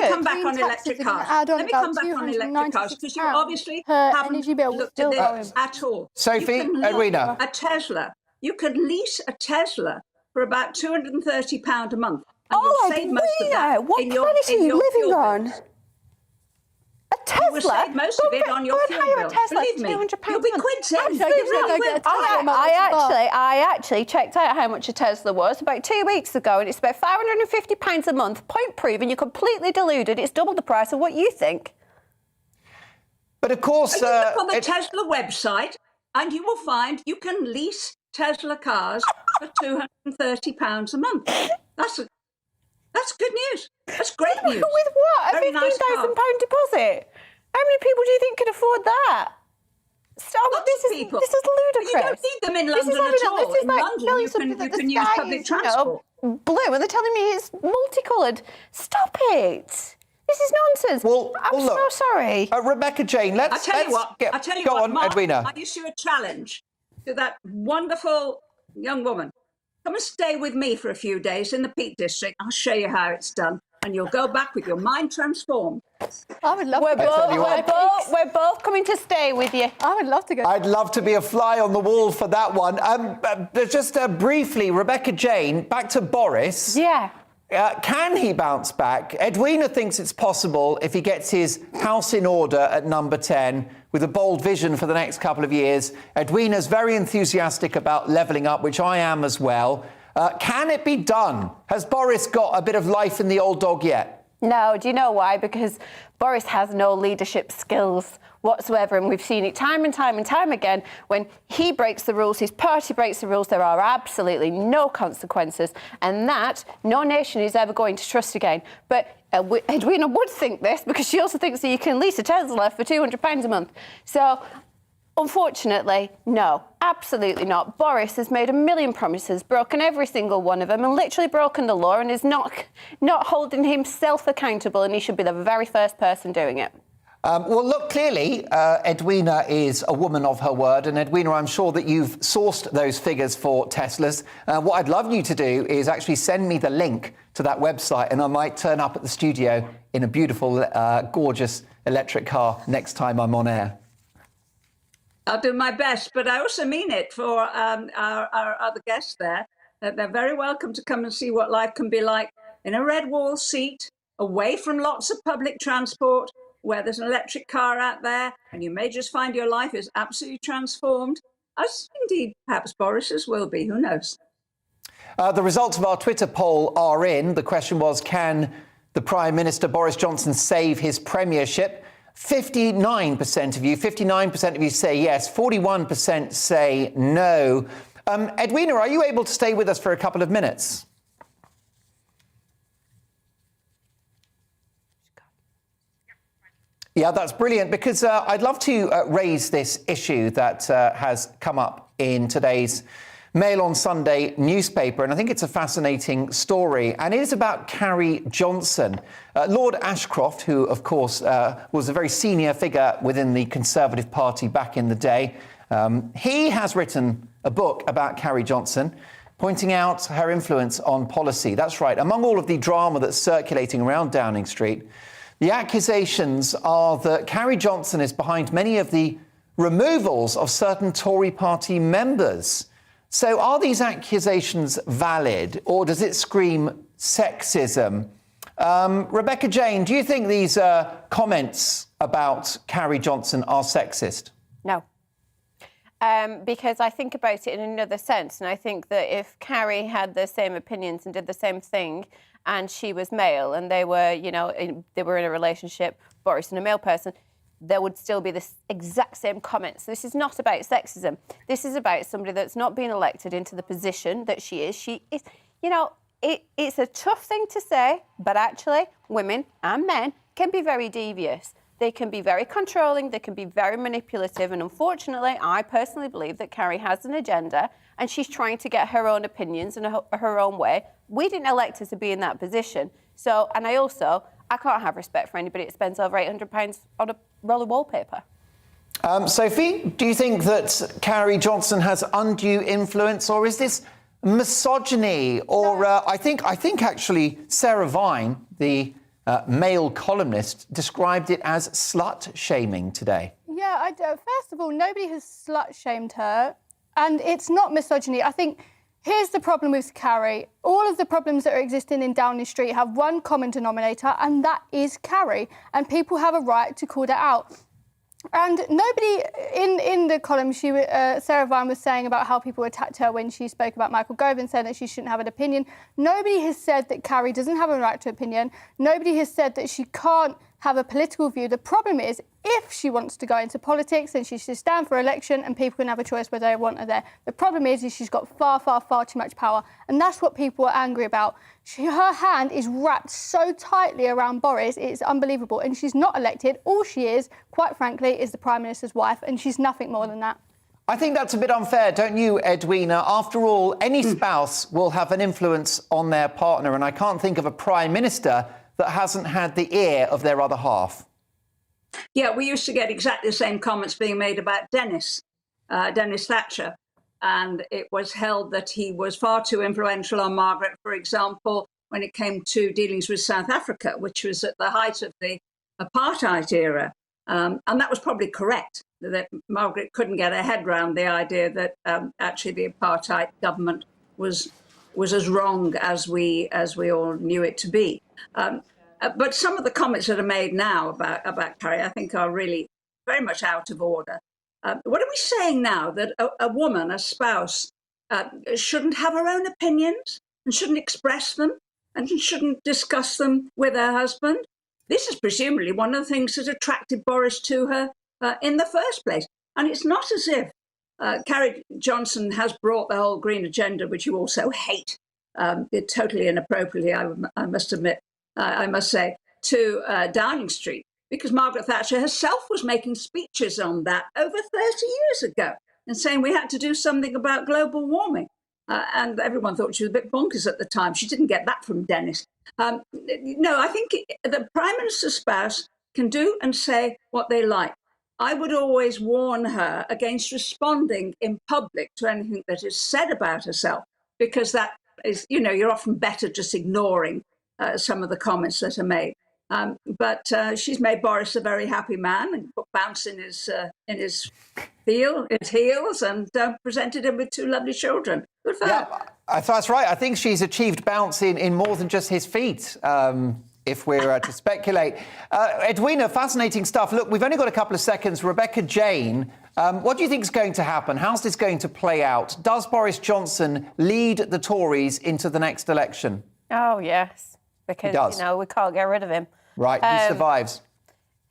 come back on electric cars. Let me come back on electric cars, because you obviously haven't looked at this at all. Sophie, Edwina. A Tesla. You could lease a Tesla for about £230 a month. And you'll save most of that what planet are you living on? A Tesla? You will save most of it on your fuel bill. Believe me, you'll be quids in. I actually checked out how much a Tesla was about 2 weeks ago, and it's about £550 a month. Point proven, you're completely deluded. It's double the price of what you think. But of course... you look on the Tesla website, and you will find you can lease Tesla cars for £230 a month. That's good news. That's great news. With what? A £15,000 nice deposit? How many people do you think could afford that? Stop! This is ludicrous. You don't need them in London at all. This is In like London, you can use public transport. Blue, and they're telling me it's multicoloured. Stop it! This is nonsense. I'm so sorry. Rebecca Jane, let's... I tell you what, Go on, Mark, Edwina. I issue a challenge to that wonderful young woman. Come and stay with me for a few days in the Peak District. I'll show you how it's done, and you'll go back with your mind transformed. I would love We're both coming to stay with you. I would love to go. I'd love to be a fly on the wall for that one. Just briefly, Rebecca Jane, back to Boris. Yeah. Can he bounce back? Edwina thinks it's possible if he gets his house in order at number 10 with a bold vision for the next couple of years. Edwina's very enthusiastic about levelling up, which I am as well. Can it be done? Has Boris got a bit of life in the old dog yet? No, do you know why? Because Boris has no leadership skills whatsoever, and we've seen it time and time and time again. When he breaks the rules, his party breaks the rules, there are absolutely no consequences, and that no nation is ever going to trust again. But Edwina would think this, because she also thinks that you can lease a Tesla for £200 a month. So, unfortunately, no, absolutely not. Boris has made a million promises, broken every single one of them, and literally broken the law, and is not holding himself accountable, and he should be the very first person doing it. Well, look, clearly, Edwina is a woman of her word. And Edwina, I'm sure that you've sourced those figures for Teslas. What I'd love you to do is actually send me the link to that website, and I might turn up at the studio in a beautiful, gorgeous electric car next time I'm on air. I'll do my best, but I also mean it for our other guests there. They're very welcome to come and see what life can be like in a red wall seat, away from lots of public transport, where there's an electric car out there, and you may just find your life is absolutely transformed, as indeed perhaps Boris's will be, who knows. The results of our Twitter poll are in. The question was, can the Prime Minister Boris Johnson save his premiership? 59% of you say yes, 41% say no. Edwina, are you able to stay with us for a couple of minutes? Yeah, that's brilliant, because I'd love to raise this issue that has come up in today's Mail on Sunday newspaper, and I think it's a fascinating story, and it is about Carrie Johnson. Lord Ashcroft, who, of course, was a very senior figure within the Conservative Party back in the day, he has written a book about Carrie Johnson, pointing out her influence on policy. That's right, among all of the drama that's circulating around Downing Street, the accusations are that Carrie Johnson is behind many of the removals of certain Tory party members. So are these accusations valid, or does it scream sexism? Rebecca Jane, do you think these comments about Carrie Johnson are sexist? No. Because I think about it in another sense, and I think that if Carrie had the same opinions and did the same thing, and she was male, and they were, they were in a relationship, Boris and a male person, there would still be the exact same comments. This is not about sexism. This is about somebody that's not been elected into the position that she is. She is, it's a tough thing to say, but actually, women and men can be very devious. They can be very controlling, they can be very manipulative, and unfortunately, I personally believe that Carrie has an agenda and she's trying to get her own opinions and her own way. We didn't elect her to be in that position. So, and I can't have respect for anybody that spends over £800 on a roll of wallpaper. Sophie, do you think that Carrie Johnson has undue influence, or is this misogyny? Or I think actually Sarah Vine, the male columnist, described it as slut-shaming today. Yeah, first of all, nobody has slut-shamed her, and it's not misogyny. I think here's the problem with Carrie. All of the problems that are existing in Downing Street have one common denominator, and that is Carrie, and people have a right to call that out. And nobody in the column, Sarah Vine was saying about how people attacked her when she spoke about Michael Gove and said that she shouldn't have an opinion. Nobody has said that Carrie doesn't have a right to opinion. Nobody has said that she can't have a political view. The problem is, if she wants to go into politics, then she should stand for election and people can have a choice whether they want her there. The problem is she's got far, far, far too much power. And that's what people are angry about. Her hand is wrapped so tightly around Boris, it's unbelievable. And she's not elected. All she is, quite frankly, is the Prime Minister's wife, and she's nothing more than that. I think that's a bit unfair, don't you, Edwina? After all, any spouse will have an influence on their partner, and I can't think of a Prime Minister that hasn't had the ear of their other half. Yeah, we used to get exactly the same comments being made about Dennis Thatcher. And it was held that he was far too influential on Margaret, for example, when it came to dealings with South Africa, which was at the height of the apartheid era. And that was probably correct, that Margaret couldn't get her head around the idea that actually the apartheid government was as wrong as we all knew it to be. But some of the comments that are made now about Carrie, I think, are really very much out of order. What are we saying now? That a woman, a spouse, shouldn't have her own opinions and shouldn't express them and shouldn't discuss them with her husband? This is presumably one of the things that attracted Boris to her in the first place. And it's not as if Carrie Johnson has brought the whole green agenda, which you also hate, totally inappropriately, I must admit, I must say, to Downing Street, because Margaret Thatcher herself was making speeches on that over 30 years ago and saying we had to do something about global warming. And everyone thought she was a bit bonkers at the time. She didn't get that from Dennis. No, I think the Prime Minister's spouse can do and say what they like. I would always warn her against responding in public to anything that is said about herself, because that is, you're often better just ignoring some of the comments that are made. But she's made Boris a very happy man and put bounce in his heels, and presented him with two lovely children. Good for her. That's right. I think she's achieved bounce in more than just his feet, if we're to speculate. Edwina, fascinating stuff. Look, we've only got a couple of seconds. Rebecca Jane, what do you think is going to happen? How's this going to play out? Does Boris Johnson lead the Tories into the next election? Oh, yes. Because, we can't get rid of him. Right, he survives.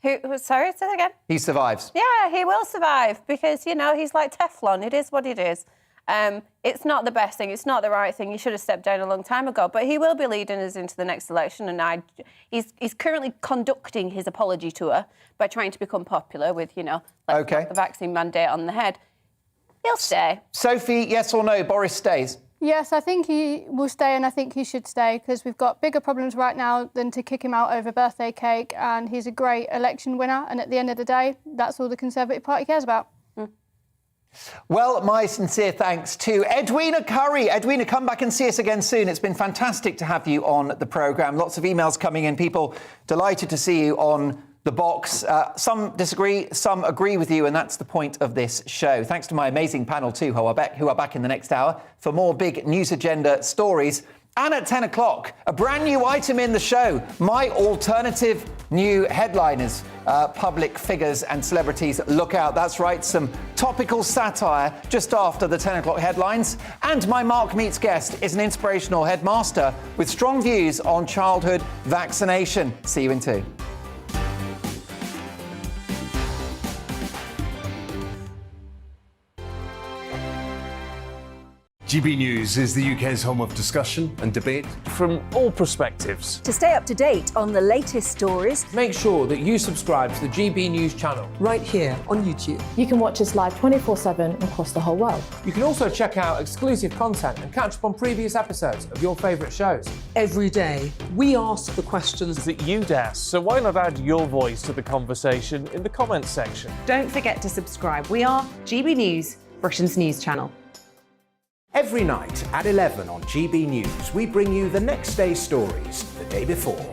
Sorry, say that again? He survives. Yeah, he will survive because, he's like Teflon. It is what it is. It's not the best thing. It's not the right thing. He should have stepped down a long time ago. But he will be leading us into the next election. And he's currently conducting his apology tour by trying to become popular with, the vaccine mandate on the head. He'll stay. Sophie, yes or no, Boris stays? Yes, I think he will stay, and I think he should stay, because we've got bigger problems right now than to kick him out over birthday cake, and he's a great election winner, and at the end of the day, that's all the Conservative Party cares about. Well, my sincere thanks to Edwina Currie. Edwina, come back and see us again soon. It's been fantastic to have you on the programme. Lots of emails coming in, people delighted to see you on the box. Some disagree, some agree with you, and that's the point of this show. Thanks to my amazing panel too, who are back in the next hour for more big news agenda stories. And at 10 o'clock, a brand new item in the show, my alternative new headliners. Public figures and celebrities look out. That's right, some topical satire just after the 10 o'clock headlines. And my Mark Meets guest is an inspirational headmaster with strong views on childhood vaccination. See you in 2. GB News is the UK's home of discussion and debate from all perspectives. To stay up to date on the latest stories, make sure that you subscribe to the GB News channel right here on YouTube. You can watch us live 24/7 across the whole world. You can also check out exclusive content and catch up on previous episodes of your favourite shows. Every day, we ask the questions that you'd ask, so why not add your voice to the conversation in the comments section? Don't forget to subscribe. We are GB News, Britain's news channel. Every night at 11 on GB News, we bring you the next day's stories the day before.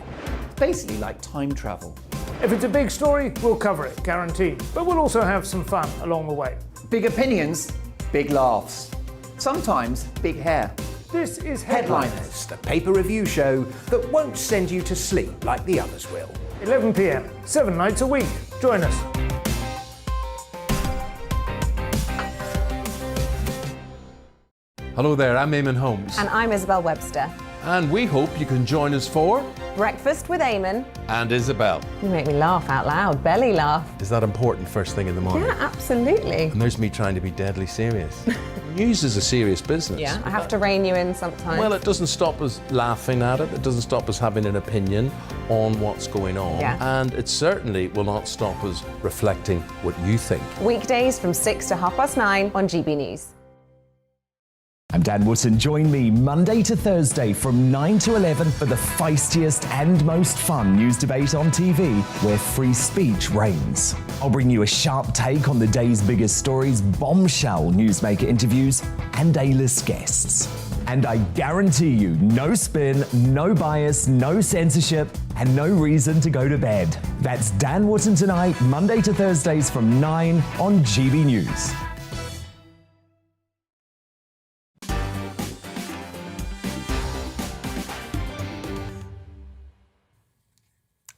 Basically like time travel. If it's a big story, we'll cover it, guaranteed. But we'll also have some fun along the way. Big opinions, big laughs. Sometimes big hair. This is Headliners, the paper review show that won't send you to sleep like the others will. 11 p.m, 7 nights a week. Join us. Hello there, I'm Eamon Holmes. And I'm Isabel Webster. And we hope you can join us for Breakfast with Eamon. And Isabel. You make me laugh out loud, belly laugh. Is that important first thing in the morning? Yeah, absolutely. And there's me trying to be deadly serious. News is a serious business. Yeah, I have to rein you in sometimes. Well, it doesn't stop us laughing at it. It doesn't stop us having an opinion on what's going on. Yeah. And it certainly will not stop us reflecting what you think. Weekdays from 6 to 9:30 on GB News. I'm Dan Wootton. Join me Monday to Thursday from 9 to 11 for the feistiest and most fun news debate on TV, where free speech reigns. I'll bring you a sharp take on the day's biggest stories, bombshell newsmaker interviews, and A-list guests. And I guarantee you, no spin, no bias, no censorship, and no reason to go to bed. That's Dan Wootton tonight, Monday to Thursdays from 9 on GB News.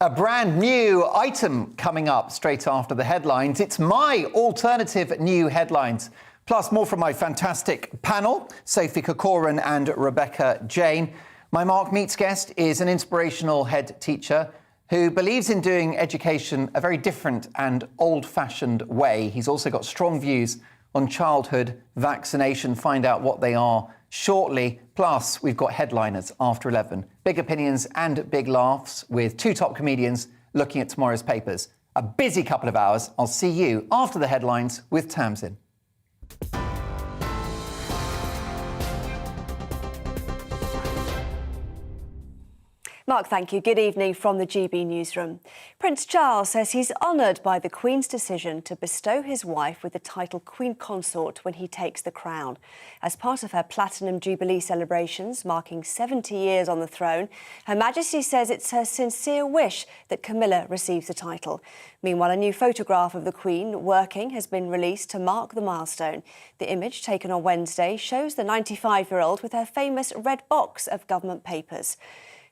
A brand new item coming up straight after the headlines. It's my alternative new headlines. Plus more from my fantastic panel, Sophie Corcoran and Rebecca Jane. My Mark Meets guest is an inspirational head teacher who believes in doing education a very different and old-fashioned way. He's also got strong views on childhood vaccination. Find out what they are shortly. Plus, we've got headliners after 11. Big opinions and big laughs with two top comedians looking at tomorrow's papers. A busy couple of hours. I'll see you after the headlines with Tamsin. Mark, thank you. Good evening from the GB newsroom. Prince Charles says he's honoured by the Queen's decision to bestow his wife with the title Queen Consort when he takes the crown. As part of her Platinum Jubilee celebrations, marking 70 years on the throne, Her Majesty says it's her sincere wish that Camilla receives the title. Meanwhile, a new photograph of the Queen working has been released to mark the milestone. The image, taken on Wednesday, shows the 95-year-old with her famous red box of government papers.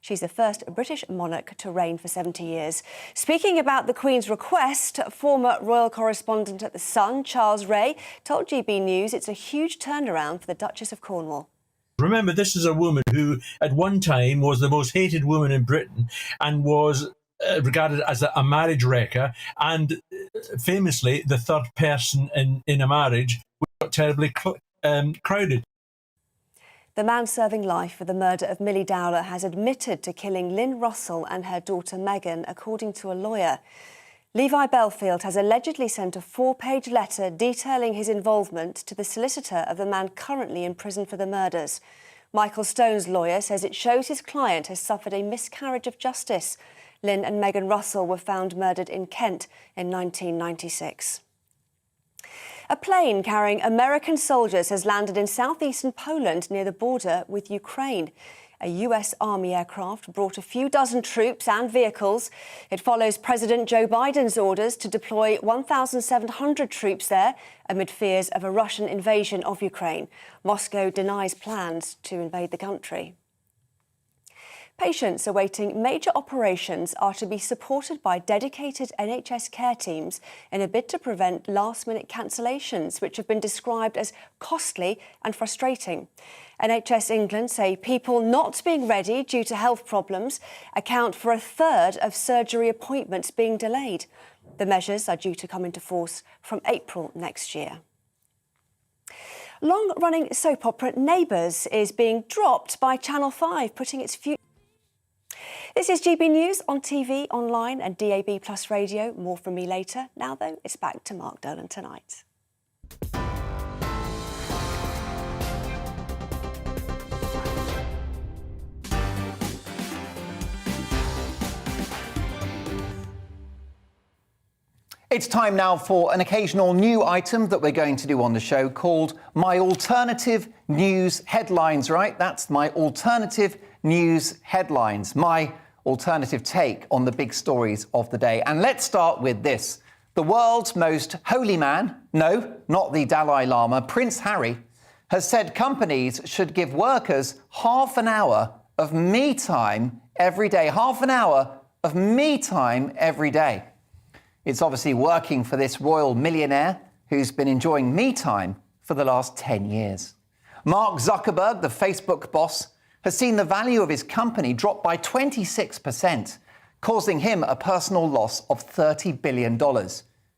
She's the first British monarch to reign for 70 years. Speaking about the Queen's request, former royal correspondent at The Sun, Charles Ray, told GB News it's a huge turnaround for the Duchess of Cornwall. Remember, this is a woman who at one time was the most hated woman in Britain and was regarded as a marriage wrecker, and famously the third person in a marriage was got terribly crowded. The man serving life for the murder of Millie Dowler has admitted to killing Lynn Russell and her daughter Megan, according to a lawyer. Levi Belfield has allegedly sent a 4-page letter detailing his involvement to the solicitor of the man currently in prison for the murders. Michael Stone's lawyer says it shows his client has suffered a miscarriage of justice. Lynn and Megan Russell were found murdered in Kent in 1996. A plane carrying American soldiers has landed in southeastern Poland near the border with Ukraine. A US Army aircraft brought a few dozen troops and vehicles. It follows President Joe Biden's orders to deploy 1,700 troops there amid fears of a Russian invasion of Ukraine. Moscow denies plans to invade the country. Patients awaiting major operations are to be supported by dedicated NHS care teams in a bid to prevent last-minute cancellations, which have been described as costly and frustrating. NHS England say people not being ready due to health problems account for a third of surgery appointments being delayed. The measures are due to come into force from April next year. Long-running soap opera Neighbours is being dropped by Channel 5, putting its future... This is GB News on TV, online and DAB+ radio. More from me later. Now, though, it's back to Mark Dolan tonight. It's time now for an occasional new item that we're going to do on the show called My Alternative News Headlines, right? That's My Alternative News Headlines, my alternative take on the big stories of the day. And let's start with this. The world's most holy man, no, not the Dalai Lama, Prince Harry, has said companies should give workers half an hour of me time every day. Half an hour of me time every day. It's obviously working for this royal millionaire who's been enjoying me time for the last 10 years. Mark Zuckerberg, the Facebook boss, has seen the value of his company drop by 26%, causing him a personal loss of $30 billion.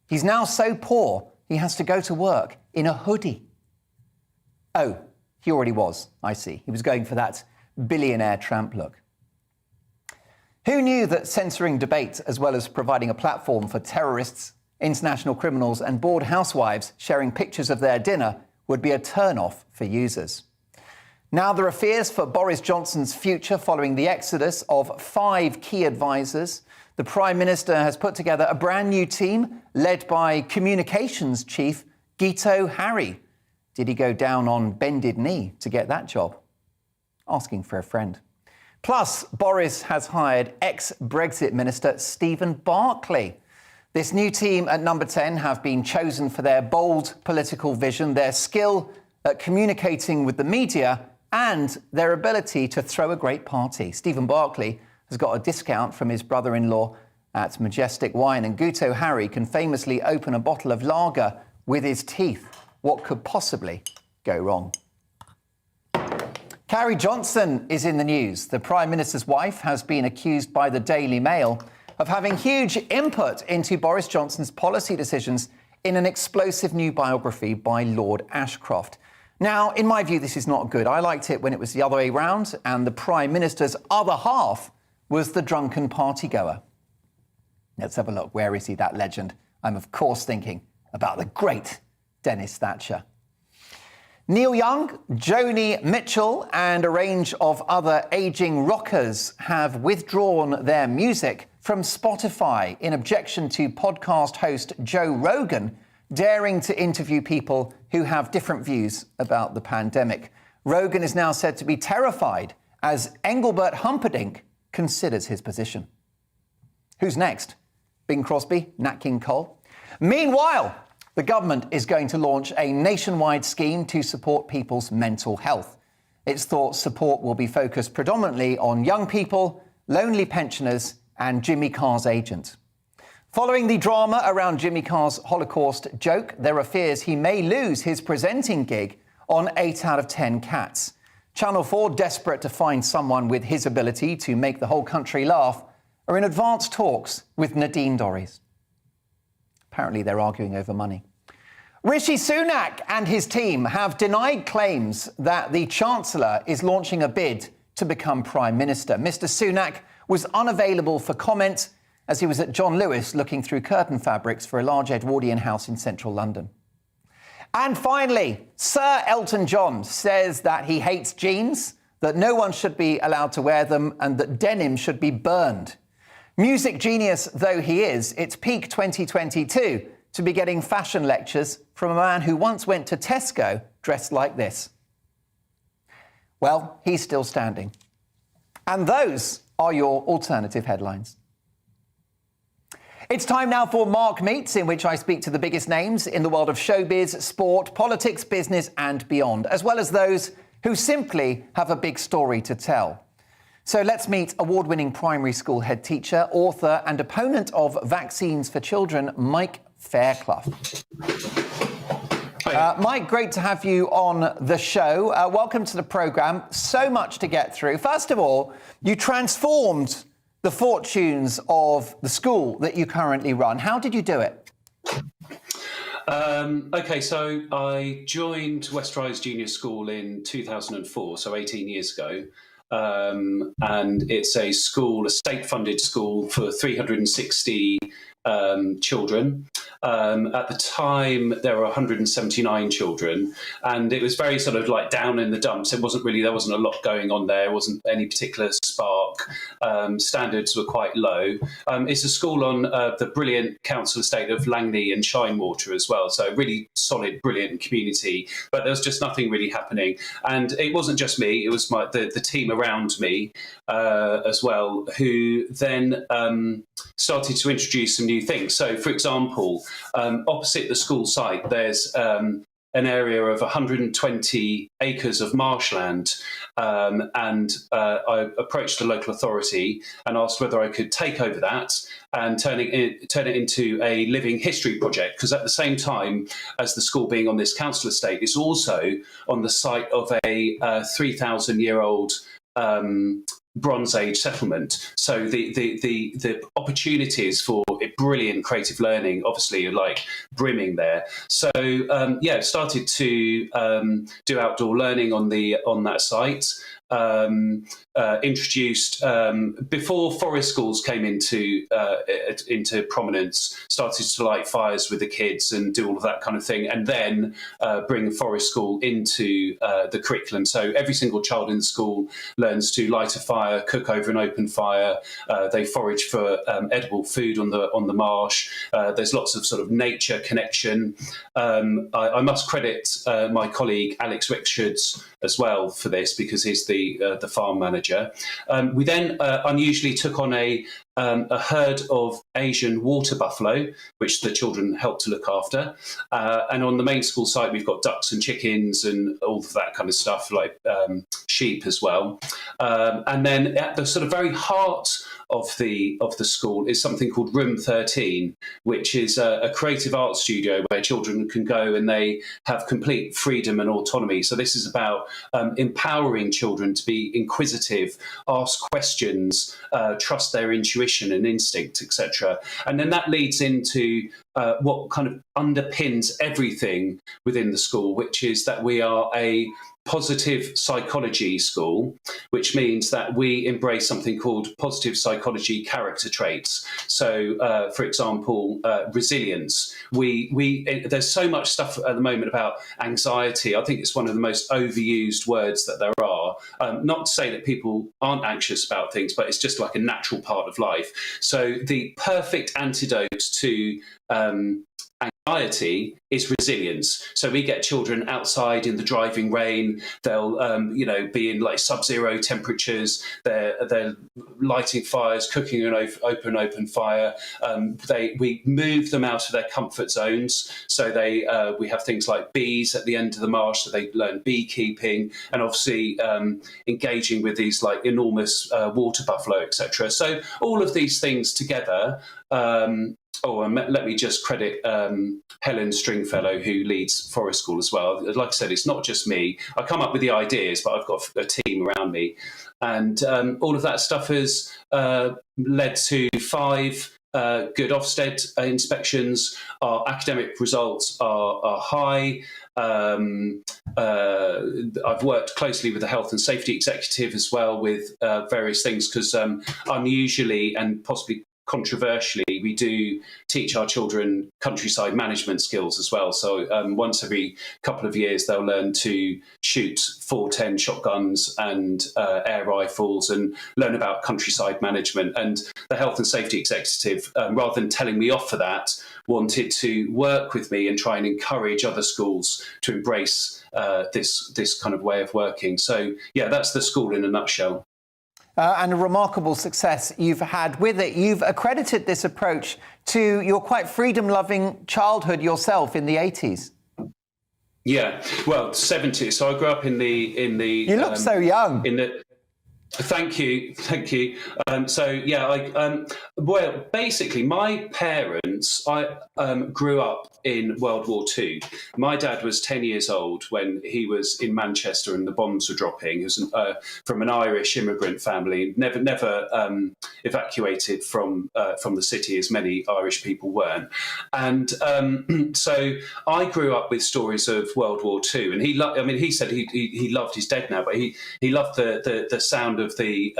He's now so poor, he has to go to work in a hoodie. Oh, he already was, I see. He was going for that billionaire tramp look. Who knew that censoring debate, as well as providing a platform for terrorists, international criminals and bored housewives sharing pictures of their dinner, would be a turn-off for users? Now there are fears for Boris Johnson's future following the exodus of 5 key advisors. The Prime Minister has put together a brand new team led by Communications Chief Guito Harry. Did he go down on bended knee to get that job? Asking for a friend. Plus, Boris has hired ex-Brexit Minister Stephen Barclay. This new team at Number 10 have been chosen for their bold political vision, their skill at communicating with the media, and their ability to throw a great party. Stephen Barclay has got a discount from his brother-in-law at Majestic Wine, and Guito Harry can famously open a bottle of lager with his teeth. What could possibly go wrong? Carrie Johnson is in the news. The Prime Minister's wife has been accused by the Daily Mail of having huge input into Boris Johnson's policy decisions in an explosive new biography by Lord Ashcroft. Now, in my view, this is not good. I liked it when it was the other way round, and the Prime Minister's other half was the drunken partygoer. Let's have a look. Where is he, that legend? I'm, of course, thinking about the great Dennis Thatcher. Neil Young, Joni Mitchell, and a range of other ageing rockers have withdrawn their music from Spotify in objection to podcast host Joe Rogan daring to interview people who have different views about the pandemic. Rogan is now said to be terrified as Engelbert Humperdinck considers his position. Who's next? Bing Crosby, Nat King Cole. Meanwhile, the government is going to launch a nationwide scheme to support people's mental health. It's thought support will be focused predominantly on young people, lonely pensioners, and Jimmy Carr's agent. Following the drama around Jimmy Carr's Holocaust joke, there are fears he may lose his presenting gig on 8 out of 10 Cats. Channel 4, desperate to find someone with his ability to make the whole country laugh, are in advanced talks with Nadine Dorries. Apparently they're arguing over money. Rishi Sunak and his team have denied claims that the Chancellor is launching a bid to become Prime Minister. Mr. Sunak was unavailable for comment as he was at John Lewis looking through curtain fabrics for a large Edwardian house in central London. And finally, Sir Elton John says that he hates jeans, that no one should be allowed to wear them, and that denim should be burned. Music genius though he is, it's peak 2022 to be getting fashion lectures from a man who once went to Tesco dressed like this. Well, he's still standing. And those are your alternative headlines. It's time now for Mark Meets, in which I speak to the biggest names in the world of showbiz, sport, politics, business and beyond, as well as those who simply have a big story to tell. So let's meet award-winning primary school head teacher, author and opponent of vaccines for children, Mike Fairclough. Mike, great to have you on the show. Welcome to the programme. So much to get through. First of all, you transformed the fortunes of the school that you currently run. How did you do it? OK, so I joined West Rise Junior School in 2004, so 18 years ago. And it's a school, a state-funded school for 360 children. At the time, there were 179 children, and it was very sort of like down in the dumps. There wasn't a lot going on there. There wasn't any particular spark. Standards were quite low. It's a school on the brilliant council estate of Langley and Shinewater as well. So really solid, brilliant community, but there was just nothing really happening. And it wasn't just me, it was the team around me as well, who then started to introduce some new things. So, for example, opposite the school site, there's an area of 120 acres of marshland, and I approached the local authority and asked whether I could take over that and turn it into a living history project, because at the same time as the school being on this council estate, it's also on the site of a 3,000-year-old Bronze Age settlement. So the opportunities for brilliant creative learning obviously are like brimming there. So started to do outdoor learning on that site. Introduced before forest schools came into prominence, started to light fires with the kids and do all of that kind of thing, and then bring forest school into the curriculum. So every single child in the school learns to light a fire, cook over an open fire. They forage for edible food on the marsh. There's lots of sort of nature connection. I must credit my colleague Alex Richards as well for this, because he's the farm manager. We then unusually took on a herd of Asian water buffalo, which the children helped to look after. And on the main school site, we've got ducks and chickens and all of that kind of stuff, like sheep as well. And then at the sort of very heart of the school is something called Room 13, which is a creative art studio where children can go and they have complete freedom and autonomy. So this is about empowering children to be inquisitive, ask questions, trust their intuition and instinct, etc. And then that leads into what kind of underpins everything within the school, which is that we are a positive psychology school, which means that we embrace something called positive psychology character traits. So, for example, resilience. There's so much stuff at the moment about anxiety. I think it's one of the most overused words that there are. Not to say that people aren't anxious about things, but it's just like a natural part of life. So the perfect antidote to anxiety is resilience. So we get children outside in the driving rain. They'll, be in like sub-zero temperatures. They're lighting fires, cooking an open fire. We move them out of their comfort zones. So we have things like bees at the end of the marsh, so they learn beekeeping, and obviously engaging with these like enormous water buffalo, etc. So all of these things together. Let me just credit Helen Stringfellow, who leads Forest School as well. Like I said, it's not just me. I come up with the ideas, but I've got a team around me. And all of that stuff has led to 5 good Ofsted inspections. Our academic results are high. I've worked closely with the health and safety executive as well with various things, because unusually and possibly controversially, we do teach our children countryside management skills as well. So once every couple of years, they'll learn to shoot 410 shotguns and air rifles and learn about countryside management. And the health and safety executive, rather than telling me off for that, wanted to work with me and try and encourage other schools to embrace this kind of way of working. So yeah, that's the school in a nutshell. And a remarkable success you've had with it. You've accredited this approach to your quite freedom-loving childhood yourself in the 80s. Yeah, well, 70s. So I grew up in the. You look so young. Thank you. Well, basically, my parents, I grew up in World War II. My dad was 10 years old when he was in Manchester and the bombs were dropping. He was from an Irish immigrant family, never evacuated from the city, as many Irish people weren't. And so I grew up with stories of World War II. And he said he loved, he's dead now, but he loved the sound of the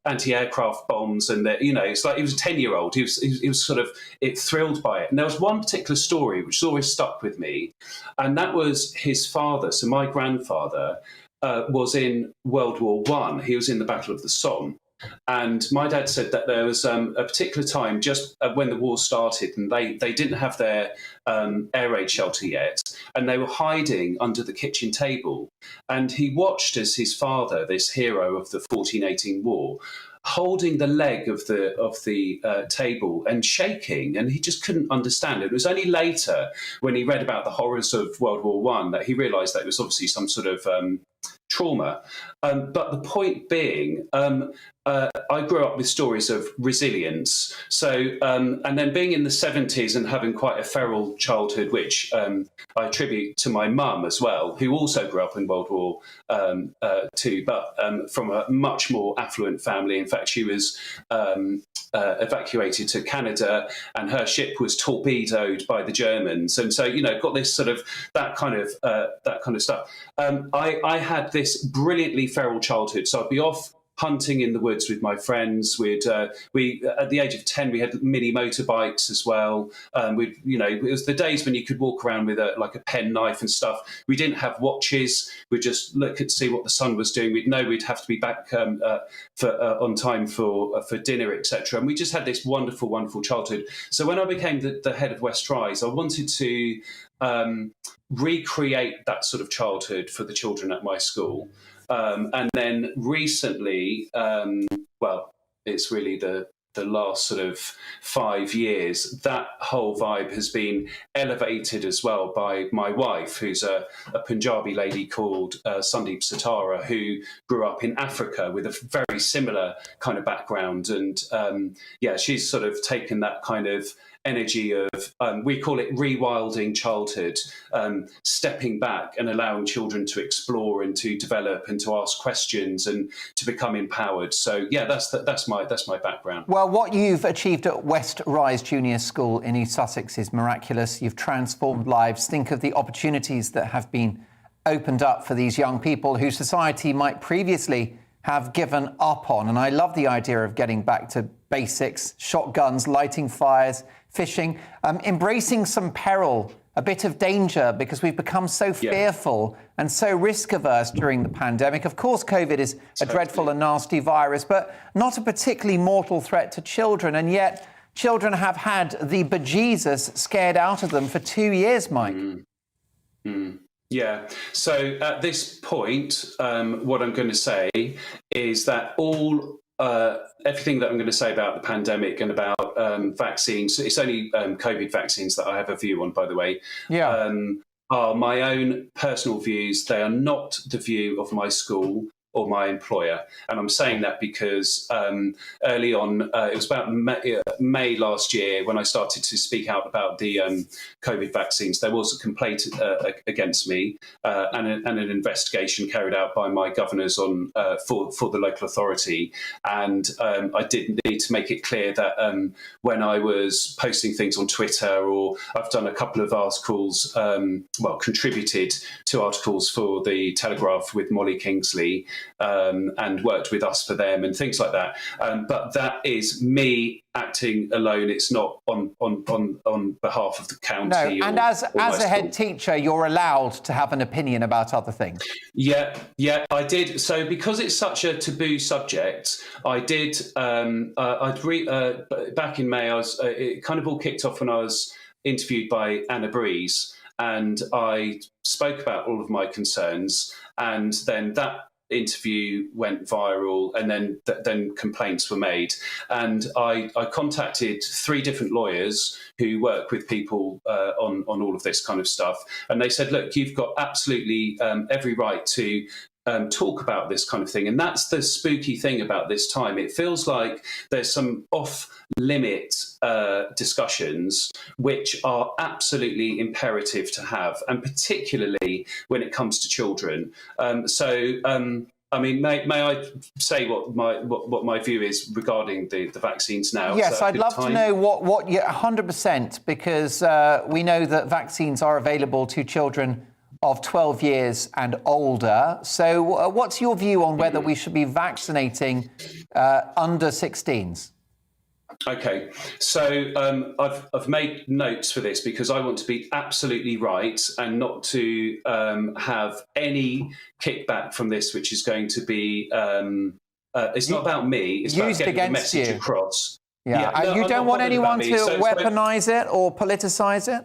anti-aircraft bombs, and it's like he was a 10-year-old. He was sort of thrilled by it. And there was one particular story which has always stuck with me, and that was his father. So my grandfather was in World War I. He was in the Battle of the Somme. And my dad said that there was a particular time just when the war started, and they didn't have their air raid shelter yet, and they were hiding under the kitchen table. And he watched as his father, this hero of the 1418 war, holding the leg of the table and shaking, and he just couldn't understand it. It was only later, when he read about the horrors of World War I, that he realised that it was obviously some sort of trauma. But the point being, I grew up with stories of resilience. So, and then being in the 70s and having quite a feral childhood, which I attribute to my mum as well, who also grew up in World War II, but from a much more affluent family. In fact, she was evacuated to Canada, and her ship was torpedoed by the Germans. And so, got this sort of that kind of stuff. I had this brilliantly feral childhood. So I'd be off hunting in the woods with my friends. We at the age of 10, we had mini motorbikes as well. It was the days when you could walk around with a pen knife and stuff. We didn't have watches. We'd just look and see what the sun was doing. We'd know we'd have to be back on time for dinner, etc. And we just had this wonderful, wonderful childhood. So when I became the head of West Rise, I wanted to recreate that sort of childhood for the children at my school. And then recently, it's really the last sort of 5 years, that whole vibe has been elevated as well by my wife, who's a Punjabi lady called Sandeep Satara, who grew up in Africa with a very similar kind of background. And she's sort of taken that kind of energy of, we call it rewilding childhood, stepping back and allowing children to explore and to develop and to ask questions and to become empowered. So that's my background. Well, what you've achieved at West Rise Junior School in East Sussex is miraculous. You've transformed lives. Think of the opportunities that have been opened up for these young people who society might previously have given up on. And I love the idea of getting back to basics, shotguns, lighting fires, fishing, embracing some peril, a bit of danger, because we've become so fearful and so risk-averse during the pandemic. Of course, COVID is a dreadful and nasty virus, but not a particularly mortal threat to children. And yet children have had the bejesus scared out of them for 2 years, Mike. Yeah. So at this point, what I'm going to say is that everything that I'm going to say about the pandemic and about vaccines, it's only COVID vaccines that I have a view on, by the way, are my own personal views. They are not the view of my school or my employer. And I'm saying that because early on, it was about May last year when I started to speak out about the COVID vaccines, there was a complaint against me and an investigation carried out by my governors on for the local authority. And I did need to make it clear that when I was posting things on Twitter, or I've done a couple of articles, contributed to articles for the Telegraph with Molly Kingsley, and worked with Us for Them and things like that. But that is me acting alone. It's not on behalf of the county. No, and as a head teacher, you're allowed to have an opinion about other things. Yeah, I did. So because it's such a taboo subject, I did. Back in May, it kind of all kicked off when I was interviewed by Anna Breeze, and I spoke about all of my concerns, and then that interview went viral, and then complaints were made, and I contacted 3 different lawyers who work with people on all of this kind of stuff, and they said, look, you've got absolutely every right to talk about this kind of thing. And that's the spooky thing about this time. It feels like there's some off-limit discussions which are absolutely imperative to have, and particularly when it comes to children. I mean, may I say what my view is regarding the vaccines now? Yes, I'd love to know what 100%, because we know that vaccines are available to children of 12 years and older. So what's your view on whether we should be vaccinating under 16s? Okay, so I've made notes for this because I want to be absolutely right and not to have any kickback from this, which is going to be it's not about me. It's about getting the message across. Yeah, and you don't want anyone to weaponise it or politicise it?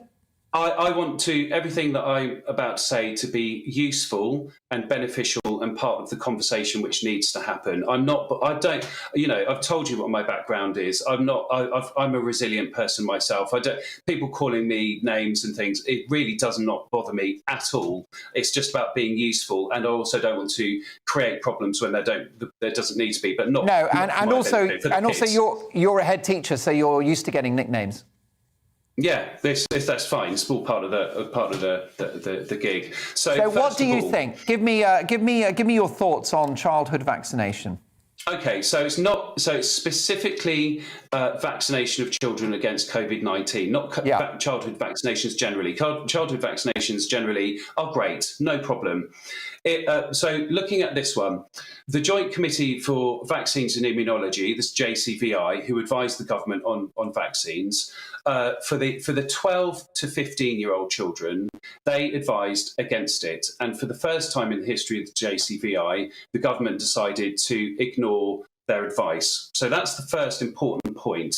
I want everything that I'm about to say to be useful and beneficial and part of the conversation which needs to happen. I've told you what my background is. I'm a resilient person myself. People calling me names and things, it really does not bother me at all. It's just about being useful. And I also don't want to create problems when there doesn't need to be, but not. No, and also you're a head teacher, so you're used to getting nicknames. Yeah, that's fine. It's all part of the gig. So what do you think? Give me your thoughts on childhood vaccination. Okay, so it's specifically vaccination of children against COVID-19, not childhood vaccinations generally. Childhood vaccinations generally are great, no problem. So looking at this one, the Joint Committee for Vaccines and Immunology, this JCVI, who advised the government on vaccines, for the 12 to 15-year-old children, they advised against it. And for the first time in the history of the JCVI, the government decided to ignore their advice. So that's the first important point.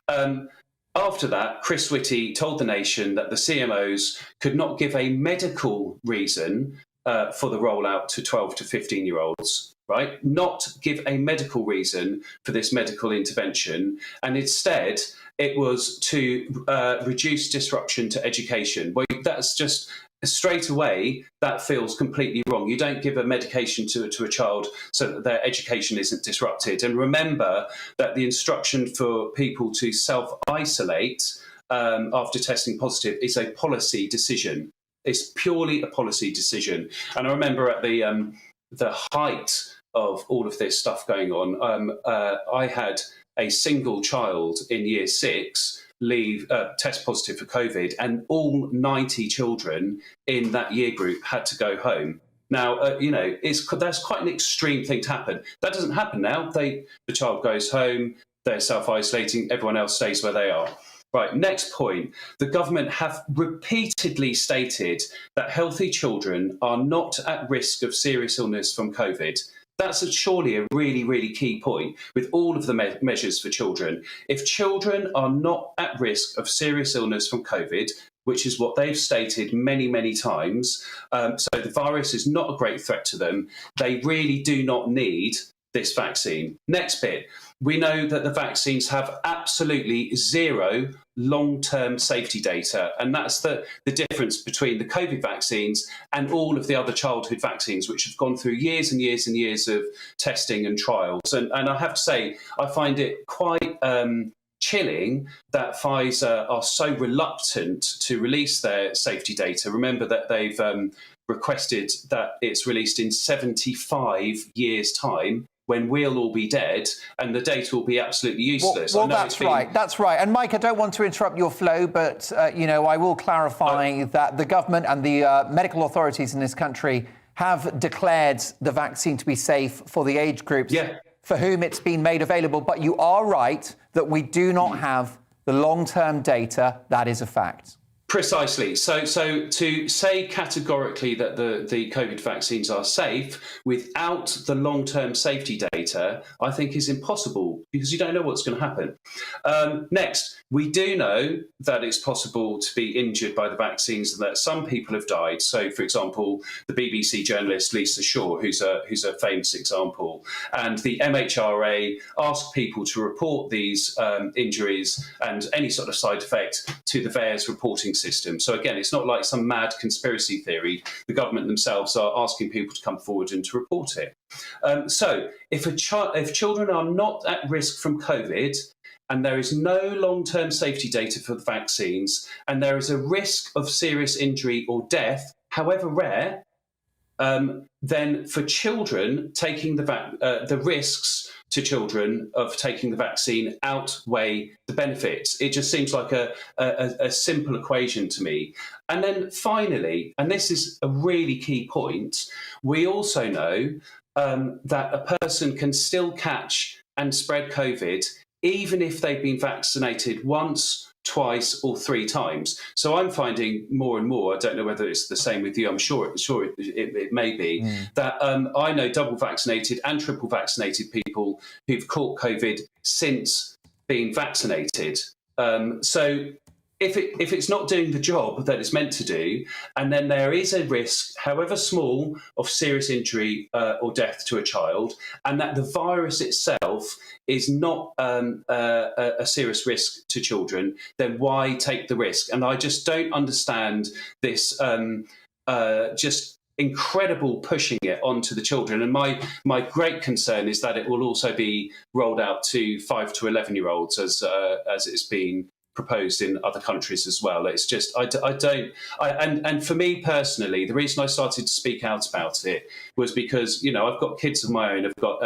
After that, Chris Whitty told the nation that the CMOs could not give a medical reason for the rollout to 12 to 15-year-olds, right? Not give a medical reason for this medical intervention. And instead, it was to reduce disruption to education. Well, that's just straight away, that feels completely wrong. You don't give a medication to a child so that their education isn't disrupted. And remember that the instruction for people to self-isolate after testing positive is a policy decision. It's purely a policy decision. And I remember at the height of all of this stuff going on, I had a single child in year 6 test positive for COVID, and all 90 children in that year group had to go home. Now, that's quite an extreme thing to happen. That doesn't happen now. The child goes home, they're self-isolating, everyone else stays where they are. Right, next point. The government have repeatedly stated that healthy children are not at risk of serious illness from COVID. That's surely a really, really key point with all of the measures for children. If children are not at risk of serious illness from COVID, which is what they've stated many, many times, so the virus is not a great threat to them, they really do not need this vaccine. Next bit. We know that the vaccines have absolutely zero long-term safety data, and that's the difference between the COVID vaccines and all of the other childhood vaccines, which have gone through years and years and years of testing and trials. And I have to say, I find it quite chilling that Pfizer are so reluctant to release their safety data. Remember that they've requested that it's released in 75 years' time, when we'll all be dead and the data will be absolutely useless. Well, that's right. That's right. And Mike, I don't want to interrupt your flow, but, I will clarify that the government and the medical authorities in this country have declared the vaccine to be safe for the age groups for whom it's been made available. But you are right that we do not have the long-term data. That is a fact. Precisely. So to say categorically that the COVID vaccines are safe without the long-term safety data, I think is impossible, because you don't know what's going to happen. Next, we do know that it's possible to be injured by the vaccines and that some people have died. So, for example, the BBC journalist Lisa Shaw, who's a famous example, and the MHRA asked people to report these injuries and any sort of side effect to the VAERS reporting system. So again, it's not like some mad conspiracy theory. The government themselves are asking people to come forward and to report it. So if children are not at risk from COVID, and there is no long-term safety data for the vaccines, and there is a risk of serious injury or death, however rare, then for children, taking the risks to children of taking the vaccine outweigh the benefits. It just seems like a simple equation to me. And then finally, and this is a really key point, we also know that a person can still catch and spread COVID even if they've been vaccinated once, twice or 3 times. So I'm finding more and more, I don't know whether it's the same with you, I'm sure it may be, that I know double vaccinated and triple vaccinated people who've caught COVID since being vaccinated. So if it's not doing the job that it's meant to do, and then there is a risk, however small, of serious injury or death to a child, and that the virus itself is not a serious risk to children, then why take the risk? And I just don't understand this just incredible pushing it onto the children. And my great concern is that it will also be rolled out to 5 to 11-year-olds as it's been proposed in other countries as well. It's just, and for me personally, the reason I started to speak out about it was because, you know, I've got kids of my own. I've got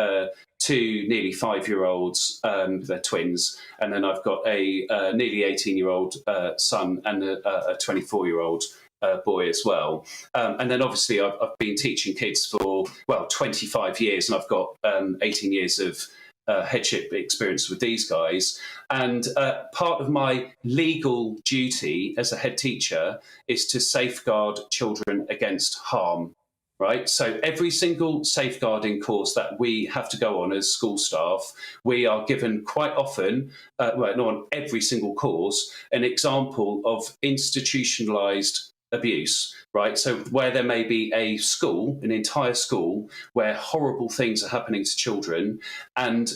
2 nearly 5-year-olds, they're twins, and then I've got a nearly 18-year-old son and a 24-year-old boy as well. And then obviously I've been teaching kids for, 25 years, and I've got 18 years of headship experience with these guys. And part of my legal duty as a head teacher is to safeguard children against harm, right? So every single safeguarding course that we have to go on as school staff, we are given quite often, not on every single course, an example of institutionalized abuse, right? So where there may be a school, an entire school, where horrible things are happening to children, and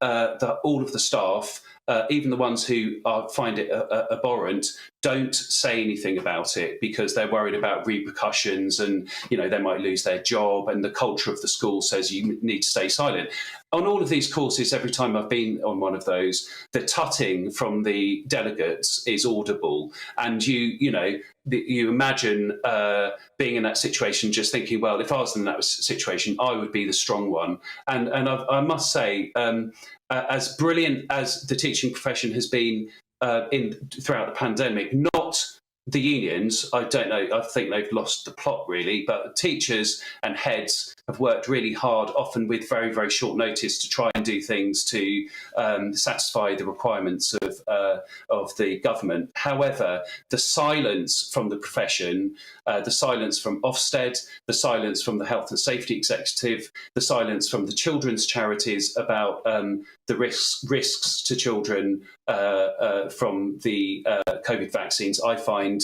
all of the staff, even the ones who find it abhorrent, don't say anything about it because they're worried about repercussions, and they might lose their job, and the culture of the school says you need to stay silent. On all of these courses, every time I've been on one of those, the tutting from the delegates is audible, and you imagine being in that situation, just thinking, well, if I was in that situation, I would be the strong one. And I must say, as brilliant as the teaching profession has been throughout the pandemic, not the unions, I don't know, I think they've lost the plot really, but teachers and heads have worked really hard, often with very, very short notice, to try and do things to satisfy the requirements of the government. However, the silence from the profession, the silence from Ofsted, the silence from the Health and Safety Executive, the silence from the children's charities about the risks to children from the COVID vaccines, I find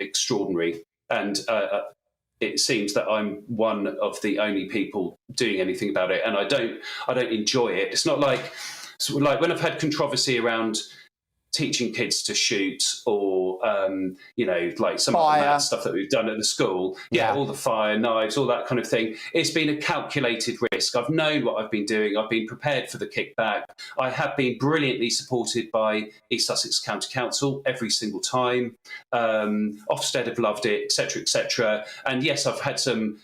extraordinary. And it seems that I'm one of the only people doing anything about it, and I don't enjoy it. It's not like when I've had controversy around teaching kids to shoot, or like some of the mad stuff that we've done at the school, all the fire, knives, all that kind of thing. It's been a calculated risk. I've known what I've been doing. I've been prepared for the kickback. I have been brilliantly supported by East Sussex County Council every single time. Ofsted have loved it, etc., etc. And yes, I've had some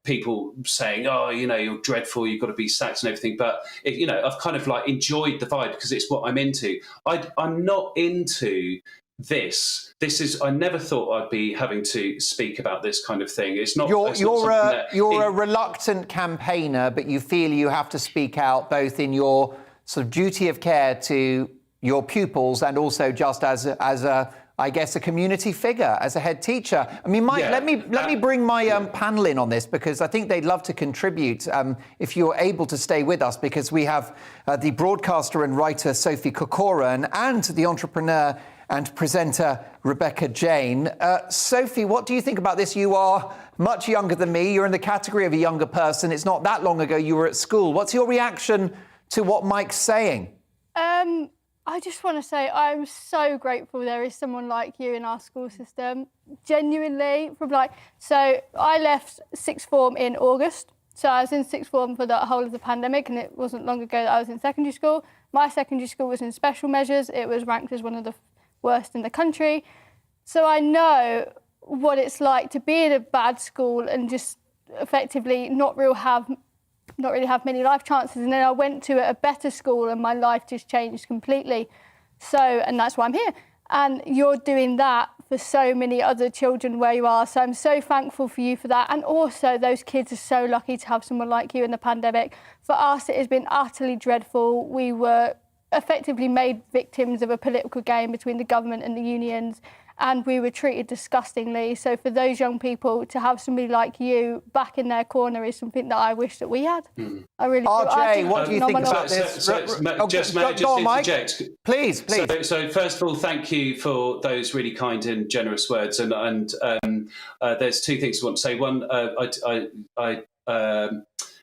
people saying, oh, you're dreadful, you've got to be sacked and everything. But, I've kind of enjoyed the vibe because it's what I'm into. I'm not into this. I never thought I'd be having to speak about this kind of thing. It's not. You're a reluctant campaigner, but you feel you have to speak out both in your sort of duty of care to your pupils and also just as a I guess, a community figure, as a head teacher. I mean, Mike, let me bring my panel in on this, because I think they'd love to contribute if you're able to stay with us, because we have the broadcaster and writer Sophie Corcoran and the entrepreneur and presenter Rebecca Jane. Sophie, what do you think about this? You are much younger than me. You're in the category of a younger person. It's not that long ago you were at school. What's your reaction to what Mike's saying? I just want to say I'm so grateful there is someone like you in our school system. Genuinely, so I left sixth form in August. So I was in sixth form for the whole of the pandemic, and it wasn't long ago that I was in secondary school. My secondary school was in special measures. It was ranked as one of the worst in the country. So I know what it's like to be in a bad school and just effectively not really have many life chances. And then I went to a better school and my life just changed completely. So, and that's why I'm here. And you're doing that for so many other children where you are. So I'm so thankful for you for that. And also those kids are so lucky to have someone like you in the pandemic. For us, it has been utterly dreadful. We were effectively made victims of a political game between the government and the unions, and we were treated disgustingly. So for those young people to have somebody like you back in their corner is something that I wish that we had. I really do. RJ, what do you think about this? May I just interject? Please. So first of all, thank you for those really kind and generous words. And there's two things I want to say. One, I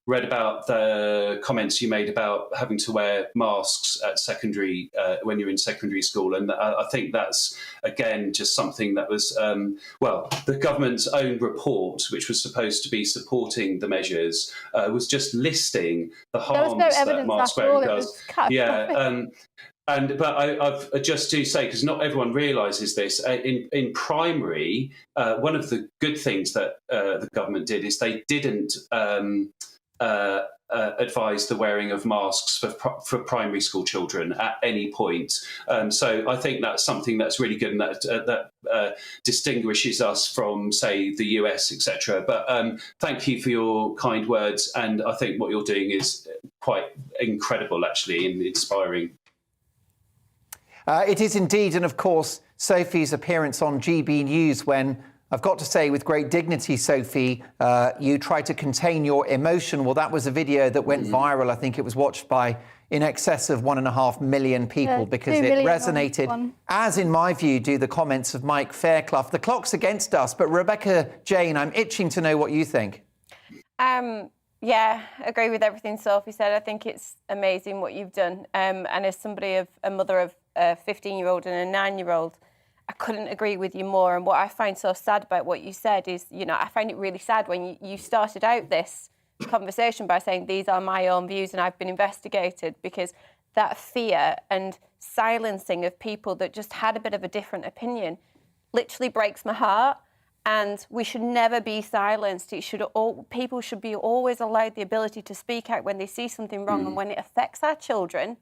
read about the comments you made about having to wear masks at secondary when you're in secondary school, and I think that's again just something that was the government's own report, which was supposed to be supporting the measures, was just listing the harms that mask wearing does. But I've just to say, because not everyone realises this, in primary, one of the good things that the government did is they didn't advise the wearing of masks for primary school children at any point. So I think that's something that's really good, and that distinguishes us from, say, the US, etc. But thank you for your kind words, and I think what you're doing is quite incredible, actually, and inspiring. It is indeed, and of course, Sophie's appearance on GB News when, I've got to say, with great dignity, Sophie, you tried to contain your emotion. Well, that was a video that went viral. I think it was watched by in excess of 1.5 million people because it resonated, as in my view do the comments of Mike Fairclough. The clock's against us, but Rebecca Jane, I'm itching to know what you think. Yeah, agree with everything Sophie said. I think it's amazing what you've done. And as somebody of a mother of a 15-year-old and a 9-year-old, I couldn't agree with you more. And what I find so sad about what you said is, I find it really sad when you started out this conversation by saying these are my own views and I've been investigated, because that fear and silencing of people that just had a bit of a different opinion literally breaks my heart. And we should never be silenced. People should be always allowed the ability to speak out when they see something wrong. And when it affects our children,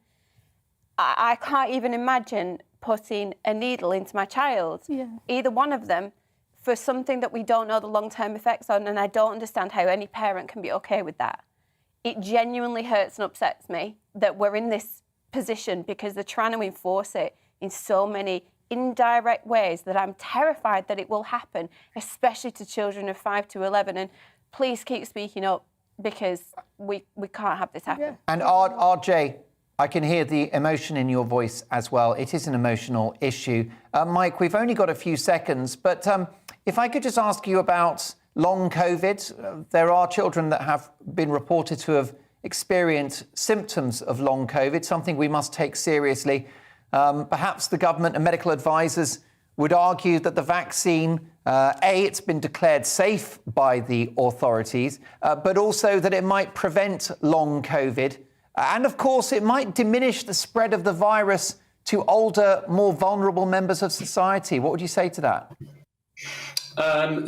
I can't even imagine putting a needle into my child, either one of them, for something that we don't know the long-term effects on. And I don't understand how any parent can be okay with that. It genuinely hurts and upsets me that we're in this position because they're trying to enforce it in so many indirect ways that I'm terrified that it will happen, especially to children of 5 to 11. And please keep speaking up, because we can't have this happen. And RJ, I can hear the emotion in your voice as well. It is an emotional issue. Mike, we've only got a few seconds, but if I could just ask you about long COVID. There are children that have been reported to have experienced symptoms of long COVID, something we must take seriously. Perhaps the government and medical advisors would argue that the vaccine, it's been declared safe by the authorities, but also that it might prevent long COVID. And of course, it might diminish the spread of the virus to older, more vulnerable members of society. What would you say to that? I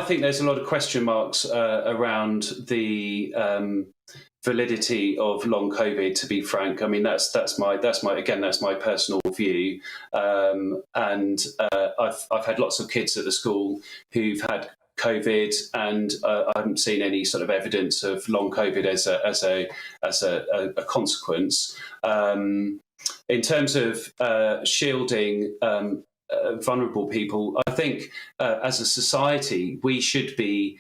think there's a lot of question marks around the validity of long COVID, to be frank. I mean, that's my personal view. And I've had lots of kids at the school who've had COVID, and I haven't seen any sort of evidence of long COVID as a consequence. In terms of shielding vulnerable people, I think as a society we should be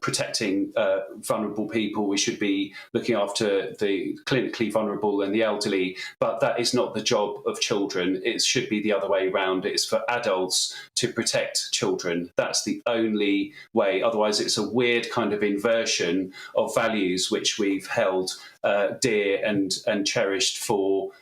protecting vulnerable people. We should be looking after the clinically vulnerable and the elderly, but that is not the job of children. It should be the other way around. It's for adults to protect children. That's the only way. Otherwise, it's a weird kind of inversion of values which we've held dear and cherished for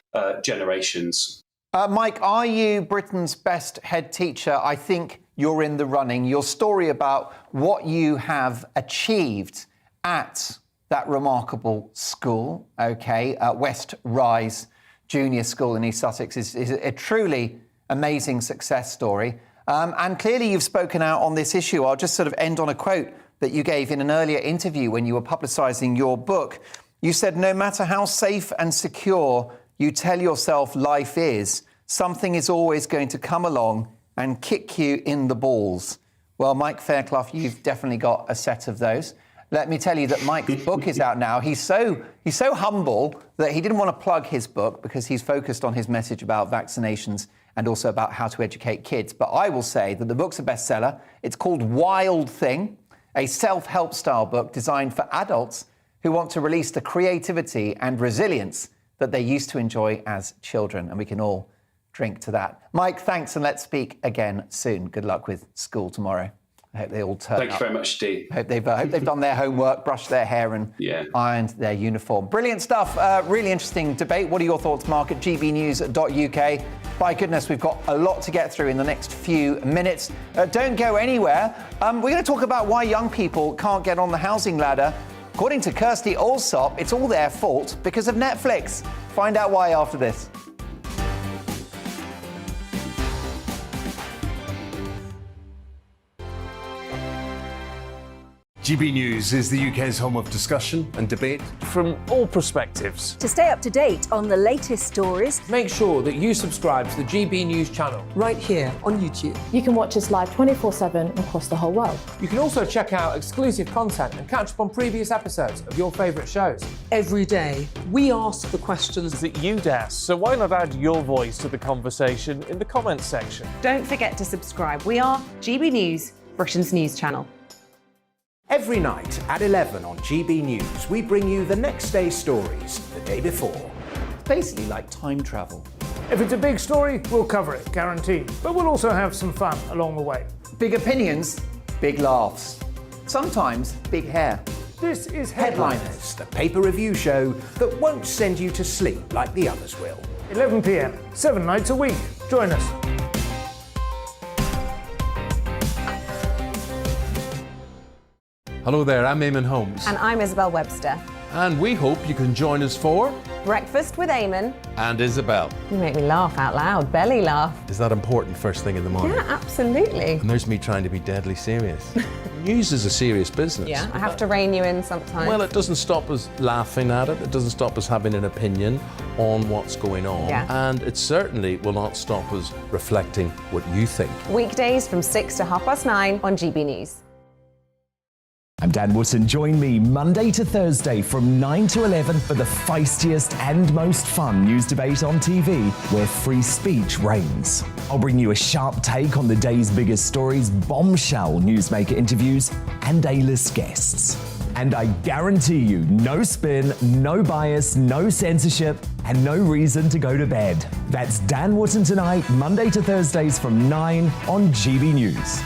generations. Mike, are you Britain's best head teacher? I think you're in the running. Your story about what you have achieved at that remarkable school, West Rise Junior School in East Sussex, is a truly amazing success story. And clearly you've spoken out on this issue. I'll just sort of end on a quote that you gave in an earlier interview when you were publicising your book. You said, no matter how safe and secure you tell yourself life is, something is always going to come along and kick you in the balls. Well, Mike Fairclough, you've definitely got a set of those. Let me tell you that Mike's book is out now. He's so humble that he didn't want to plug his book because he's focused on his message about vaccinations and also about how to educate kids. But I will say that the book's a bestseller. It's called Wild Thing, a self-help style book designed for adults who want to release the creativity and resilience that they used to enjoy as children. And we can all drink to that. Mike, thanks, and let's speak again soon. Good luck with school tomorrow. I hope they all turn up. Thank you very much, Dee. I hope they've done their homework, brushed their hair and ironed their uniform. Brilliant stuff. Really interesting debate. What are your thoughts, Mark, at gbnews.uk? By goodness, we've got a lot to get through in the next few minutes. Don't go anywhere. We're going to talk about why young people can't get on the housing ladder. According to Kirsty Allsop, it's all their fault because of Netflix. Find out why after this. GB News is the UK's home of discussion and debate from all perspectives. To stay up to date on the latest stories, make sure that you subscribe to the GB News channel right here on YouTube. You can watch us live 24/7 across the whole world. You can also check out exclusive content and catch up on previous episodes of your favourite shows. Every day, we ask the questions that you'd ask, so why not add your voice to the conversation in the comments section? Don't forget to subscribe. We are GB News, Britain's news channel. Every night at 11 on GB News, we bring you the next day's stories the day before. It's basically like time travel. If it's a big story, we'll cover it, guaranteed. But we'll also have some fun along the way. Big opinions, big laughs. Sometimes big hair. This is Headliners, the paper review show that won't send you to sleep like the others will. 11 p.m, 7 nights a week. Join us. Hello there, I'm Eamon Holmes. And I'm Isabel Webster. And we hope you can join us for Breakfast with Eamon and Isabel. You make me laugh out loud, belly laugh. Is that important first thing in the morning? Yeah, absolutely. And there's me trying to be deadly serious. News is a serious business. Yeah, I have to rein you in sometimes. Well, it doesn't stop us laughing at it. It doesn't stop us having an opinion on what's going on. Yeah. And it certainly will not stop us reflecting what you think. Weekdays from 6 to 9:30 on GB News. I'm Dan Wootton. Join me Monday to Thursday from 9 to 11 for the feistiest and most fun news debate on TV, where free speech reigns. I'll bring you a sharp take on the day's biggest stories, bombshell newsmaker interviews, and A-list guests. And I guarantee you, no spin, no bias, no censorship, and no reason to go to bed. That's Dan Wootton tonight, Monday to Thursdays from 9 on GB News.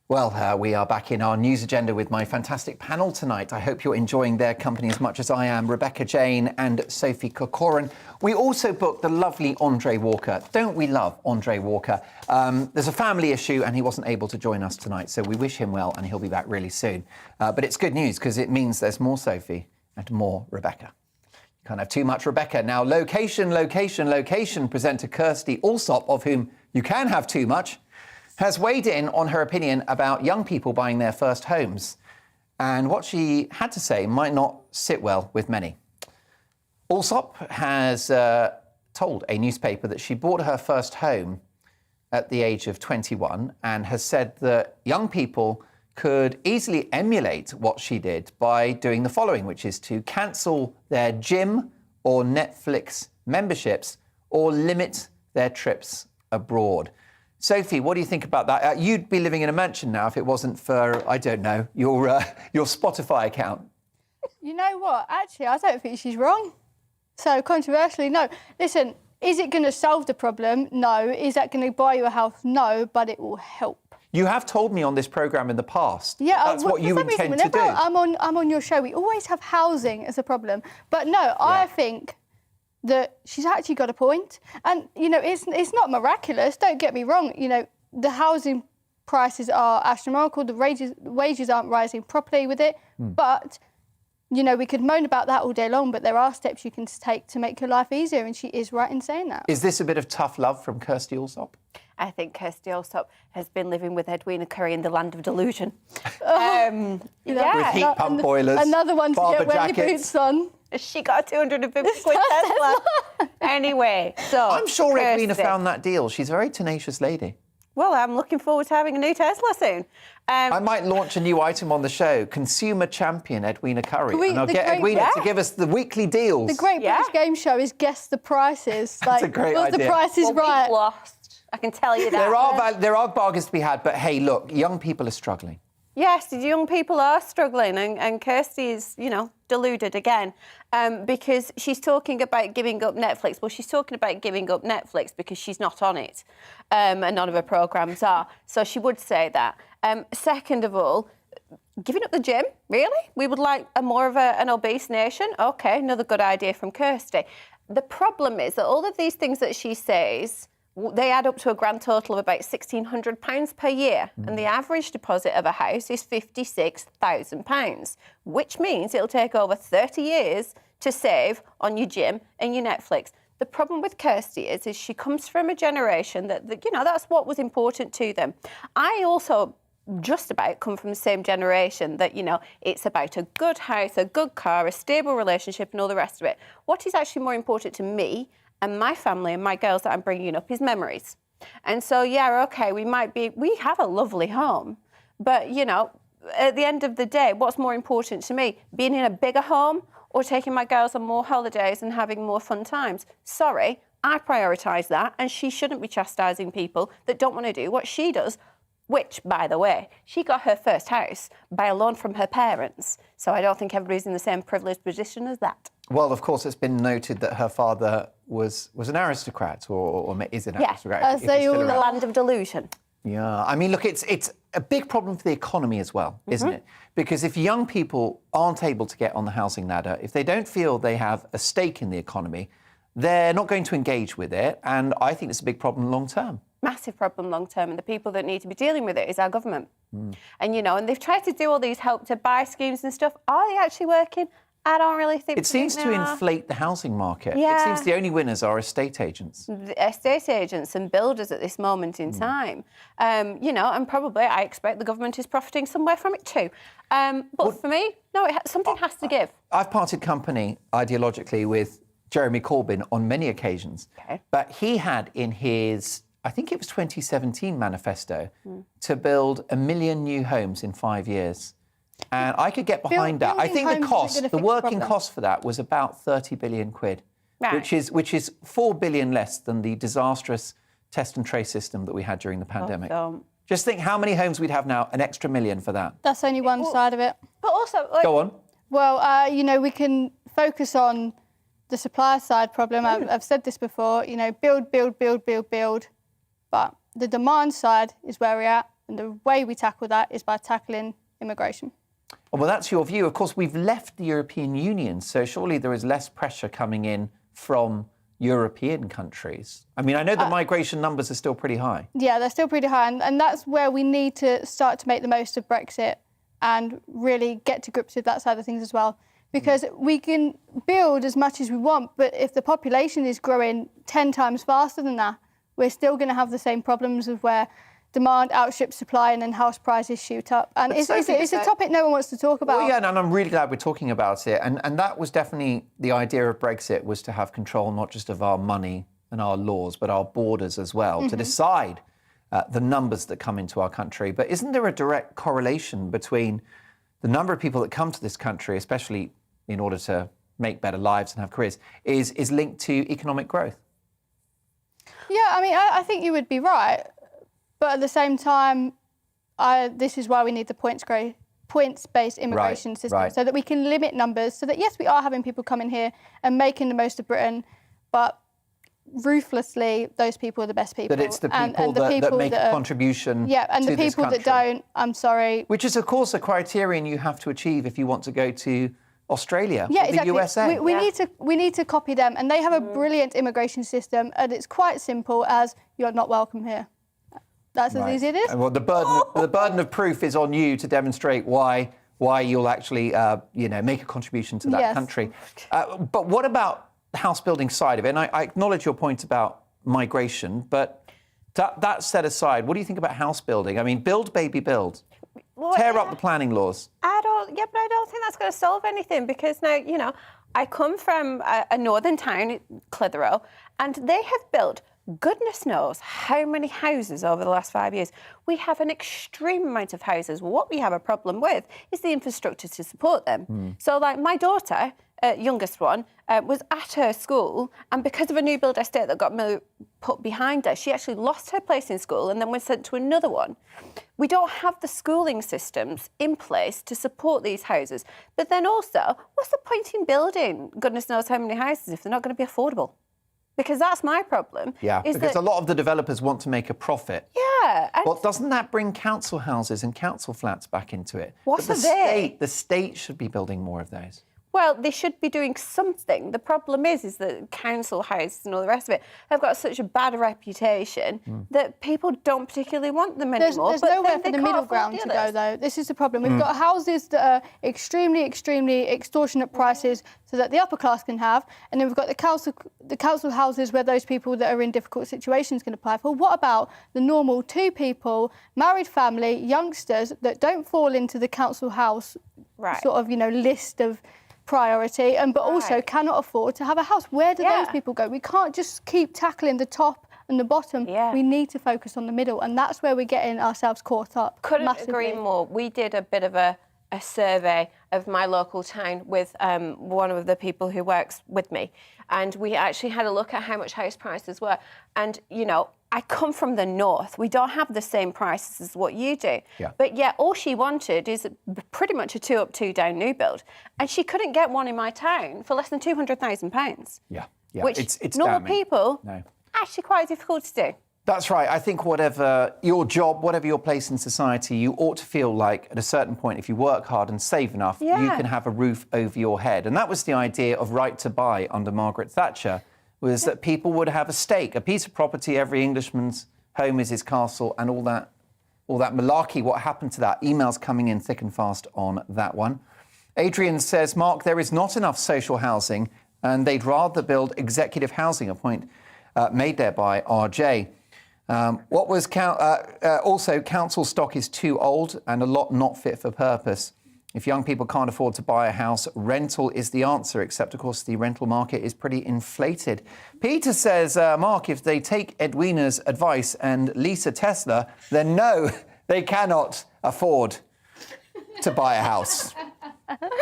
Well, we are back in our news agenda with my fantastic panel tonight. I hope you're enjoying their company as much as I am. Rebecca Jane and Sophie Corcoran. We also booked the lovely Andre Walker. Don't we love Andre Walker? There's a family issue and he wasn't able to join us tonight, so we wish him well and he'll be back really soon. But it's good news because it means there's more Sophie and more Rebecca. You can't have too much Rebecca. Now, location presenter Kirsty Allsop, of whom you can have too much, has weighed in on her opinion about young people buying their first homes. And what she had to say might not sit well with many. Allsop has told a newspaper that she bought her first home at the age of 21 and has said that young people could easily emulate what she did by doing the following, which is to cancel their gym or Netflix memberships or limit their trips abroad. Sophie, what do you think about that? You'd be living in a mansion now if it wasn't for, I don't know, your Spotify account. You know what? Actually, I don't think she's wrong. So, controversially, no. Listen, is it going to solve the problem? No. Is that going to buy you a house? No, but it will help. You have told me on this programme in the past. Yeah, that's what you intend to do. I'm on your show. We always have housing as a problem, but no, I think that she's actually got a point. And you know, it's not miraculous. Don't get me wrong. You know, the housing prices are astronomical. The wages aren't rising properly with it. But you know, we could moan about that all day long, but there are steps you can take to make your life easier, and she is right in saying that. Is this a bit of tough love from Kirsty Allsop? I think Kirsty Allsop has been living with Edwina Currie in the land of delusion. With heat pump boilers, another one to Barber get wearing jackets. boots on. She got a 250 quid Tesla. Anyway, so I'm sure Edwina Kirsty. found that deal. She's a very tenacious lady. Well, I'm looking forward to having a new Tesla soon. I might launch a new item on the show, consumer champion Edwina Currie. And I'll get Edwina to give us the weekly deals. The Great British Game Show is guess the prices. That's a great was idea. the prices right? We've lost. I can tell you that. There are bargains to be had, but hey, look, young people are struggling. Yes, the young people are struggling, and Kirsty is, you know, deluded again, because she's talking about giving up Netflix. Well, she's talking about giving up Netflix because she's not on it, and none of her programmes are. So she would say that. Second of all, giving up the gym, really? We would like more of an obese nation? OK, another good idea from Kirsty. The problem is that all of these things that she says, they add up to a grand total of about £1,600 per year, and the average deposit of a house is £56,000, which means it'll take over 30 years to save on your gym and your Netflix. The problem with Kirsty is she comes from a generation that you know, that's what was important to them. I also just about come from the same generation that, you know, it's about a good house, a good car, a stable relationship and all the rest of it. What is actually more important to me and my family and my girls that I'm bringing up is memories. And so, yeah, OK, we have a lovely home, but, you know, at the end of the day, what's more important to me, being in a bigger home or taking my girls on more holidays and having more fun times? Sorry, I prioritise that, and she shouldn't be chastising people that don't want to do what she does, which, by the way, she got her first house by a loan from her parents. So I don't think everybody's in the same privileged position as that. Well, of course, it's been noted that her father was an aristocrat or is an aristocrat. As they all the land of delusion. Yeah, I mean, look, it's a big problem for the economy as well, isn't it? Because if young people aren't able to get on the housing ladder, if they don't feel they have a stake in the economy, they're not going to engage with it. And I think it's a big problem long term. Massive problem long term, and the people that need to be dealing with it is our government. And, you know, and they've tried to do all these Help to Buy schemes and stuff. Are they actually working? I don't really think it seems to inflate the housing market. Yeah. It seems the only winners are estate agents. The estate agents and builders at this moment in time. You know, and probably I expect the government is profiting somewhere from it too. But for me, no, something has to give. I've parted company ideologically with Jeremy Corbyn on many occasions. But he had in his, I think it was 2017 manifesto, to build 1 million new homes in 5 years. And I could get behind that. I think the working cost for that was about 30 billion quid, which is 4 billion less than the disastrous test and trace system that we had during the pandemic. Just think how many homes we'd have now, an extra million for that. That's only one side of it. But also, like, go on. Well, you know, we can focus on the supply side problem. I've said this before. You know, build. But the demand side is where we're at, and the way we tackle that is by tackling immigration. Well, that's your view. Of course, we've left the European Union, so surely there is less pressure coming in from European countries. I mean, I know the migration numbers are still pretty high. Yeah, they're still pretty high, and that's where we need to start to make the most of Brexit and really get to grips with that side of things as well. Because we can build as much as we want, but if the population is growing 10 times faster than that, we're still going to have the same problems of where demand outstrips supply and then house prices shoot up. And it's a topic no one wants to talk about. Well, yeah, and I'm really glad we're talking about it. And that was definitely the idea of Brexit, was to have control not just of our money and our laws, but our borders as well, to decide the numbers that come into our country. But isn't there a direct correlation between the number of people that come to this country, especially in order to make better lives and have careers, is linked to economic growth? Yeah, I mean, I think you would be right. But at the same time, this is why we need the points-based immigration system, so that we can limit numbers, so that, yes, we are having people coming here and making the most of Britain, but ruthlessly, those people are the best people. That it's the people, and the that people make a contribution. Yeah, and to the this people that country. don't, I'm sorry. Which is, of course, a criterion you have to achieve if you want to go to Australia or the USA. We need to copy them, and they have a brilliant immigration system, and it's quite simple as you're not welcome here. That's as easy as it is. Well, the burden of proof is on you to demonstrate why you'll actually, make a contribution to that country. But what about the house building side of it? And I acknowledge your point about migration, but that set aside, what do you think about house building? I mean, build, baby, build. Well, Tear up the planning laws. But I don't think that's going to solve anything, because now, I come from a northern town, Clitheroe, and they have built goodness knows how many houses over the last 5 years. We have an extreme amount of houses. What we have a problem with is the infrastructure to support them. So, like, my daughter, youngest one, was at her school, and because of a new build estate that got put behind her, she actually lost her place in school and then was sent to another one. We don't have the schooling systems in place to support these houses. But then also, what's the point in building goodness knows how many houses if they're not going to be affordable? Because that's my problem. Yeah, because a lot of the developers want to make a profit. Yeah. Well, doesn't that bring council houses and council flats back into it? What But are they? The state should be building more of those. Well, they should be doing something. The problem is that council houses and all the rest of it have got such a bad reputation that people don't particularly want them anymore. There's nowhere for the middle ground to go, though. This is the problem. We've got houses that are extremely, extremely extortionate prices so that the upper class can have, and then we've got the council houses where those people that are in difficult situations can apply for. What about the normal two people, married family, youngsters that don't fall into the council house sort of, list of priority, but also cannot afford to have a house? Where do those people go? We can't just keep tackling the top and the bottom. We need to focus on the middle, and that's where we're getting ourselves caught up. Couldn't agree more. We did a bit of a survey of my local town with one of the people who works with me, and we actually had a look at how much house prices were. And, I come from the north. We don't have the same prices as what you do. Yeah. But yet all she wanted is pretty much a 2-up, 2-down new build. And she couldn't get one in my town for less than £200,000. Yeah. Which it's normal damning. people, No. actually quite difficult to do. That's right. I think whatever your job, whatever your place in society, you ought to feel like at a certain point, if you work hard and save enough, you can have a roof over your head. And that was the idea of right to buy under Margaret Thatcher, was that people would have a stake, a piece of property. Every Englishman's home is his castle, and all that malarkey. What happened to that? Emails coming in thick and fast on that one. Adrian says, Mark, there is not enough social housing, and they'd rather build executive housing, a point made there by RJ. Also, council stock is too old and a lot not fit for purpose. If young people can't afford to buy a house, rental is the answer, except, of course, the rental market is pretty inflated. Peter says, Mark, if they take Edwina's advice and lease a Tesla, then no, they cannot afford to buy a house.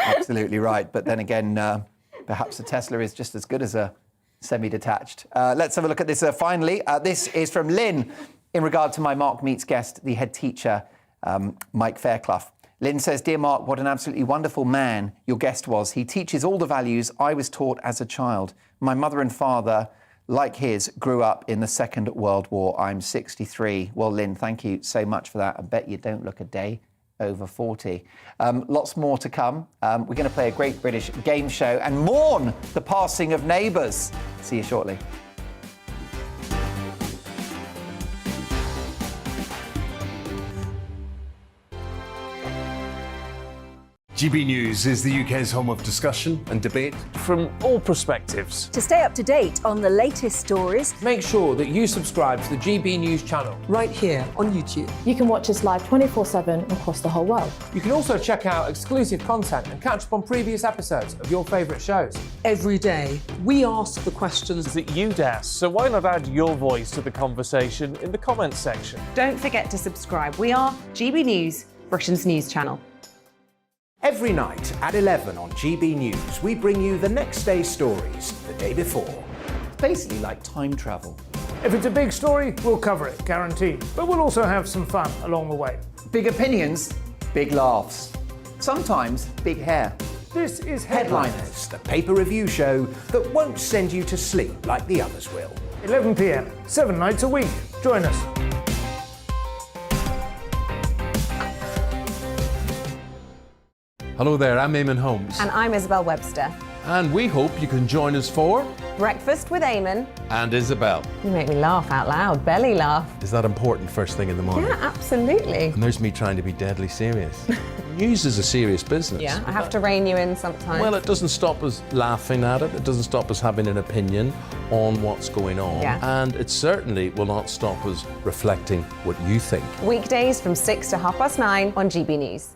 Absolutely right. But then again, perhaps a Tesla is just as good as a semi-detached. Let's have a look at this finally. This is from Lynn in regard to my Mark Meets guest, the head teacher, Mike Fairclough. Lynn says, Dear Mark, what an absolutely wonderful man your guest was. He teaches all the values I was taught as a child. My mother and father, like his, grew up in the Second World War. I'm 63. Well, Lynn, thank you so much for that. I bet you don't look a day over 40. Lots more to come. We're going to play a Great British Game Show and mourn the passing of Neighbours. See you shortly. GB News is the UK's home of discussion and debate. From all perspectives. To stay up to date on the latest stories, make sure that you subscribe to the GB News channel right here on YouTube. You can watch us live 24/7 across the whole world. You can also check out exclusive content and catch up on previous episodes of your favourite shows. Every day, we ask the questions that you'd ask, so why not add your voice to the conversation in the comments section? Don't forget to subscribe. We are GB News, Britain's news channel. Every night at 11 on GB News, we bring you the next day's stories the day before. It's basically like time travel. If it's a big story, we'll cover it, guaranteed. But we'll also have some fun along the way. Big opinions, big laughs. Sometimes big hair. This is Headliners, the paper review show that won't send you to sleep like the others will. 11 p.m, 7 nights a week. Join us. Hello there, I'm Eamon Holmes. And I'm Isabel Webster. And we hope you can join us for Breakfast with Eamon. And Isabel. You make me laugh out loud, belly laugh. Is that important first thing in the morning? Yeah, absolutely. And there's me trying to be deadly serious. News is a serious business. Yeah, I have to rein you in sometimes. Well, it doesn't stop us laughing at it. It doesn't stop us having an opinion on what's going on. Yeah. And it certainly will not stop us reflecting what you think. Weekdays from 6 to 9:30 on GB News.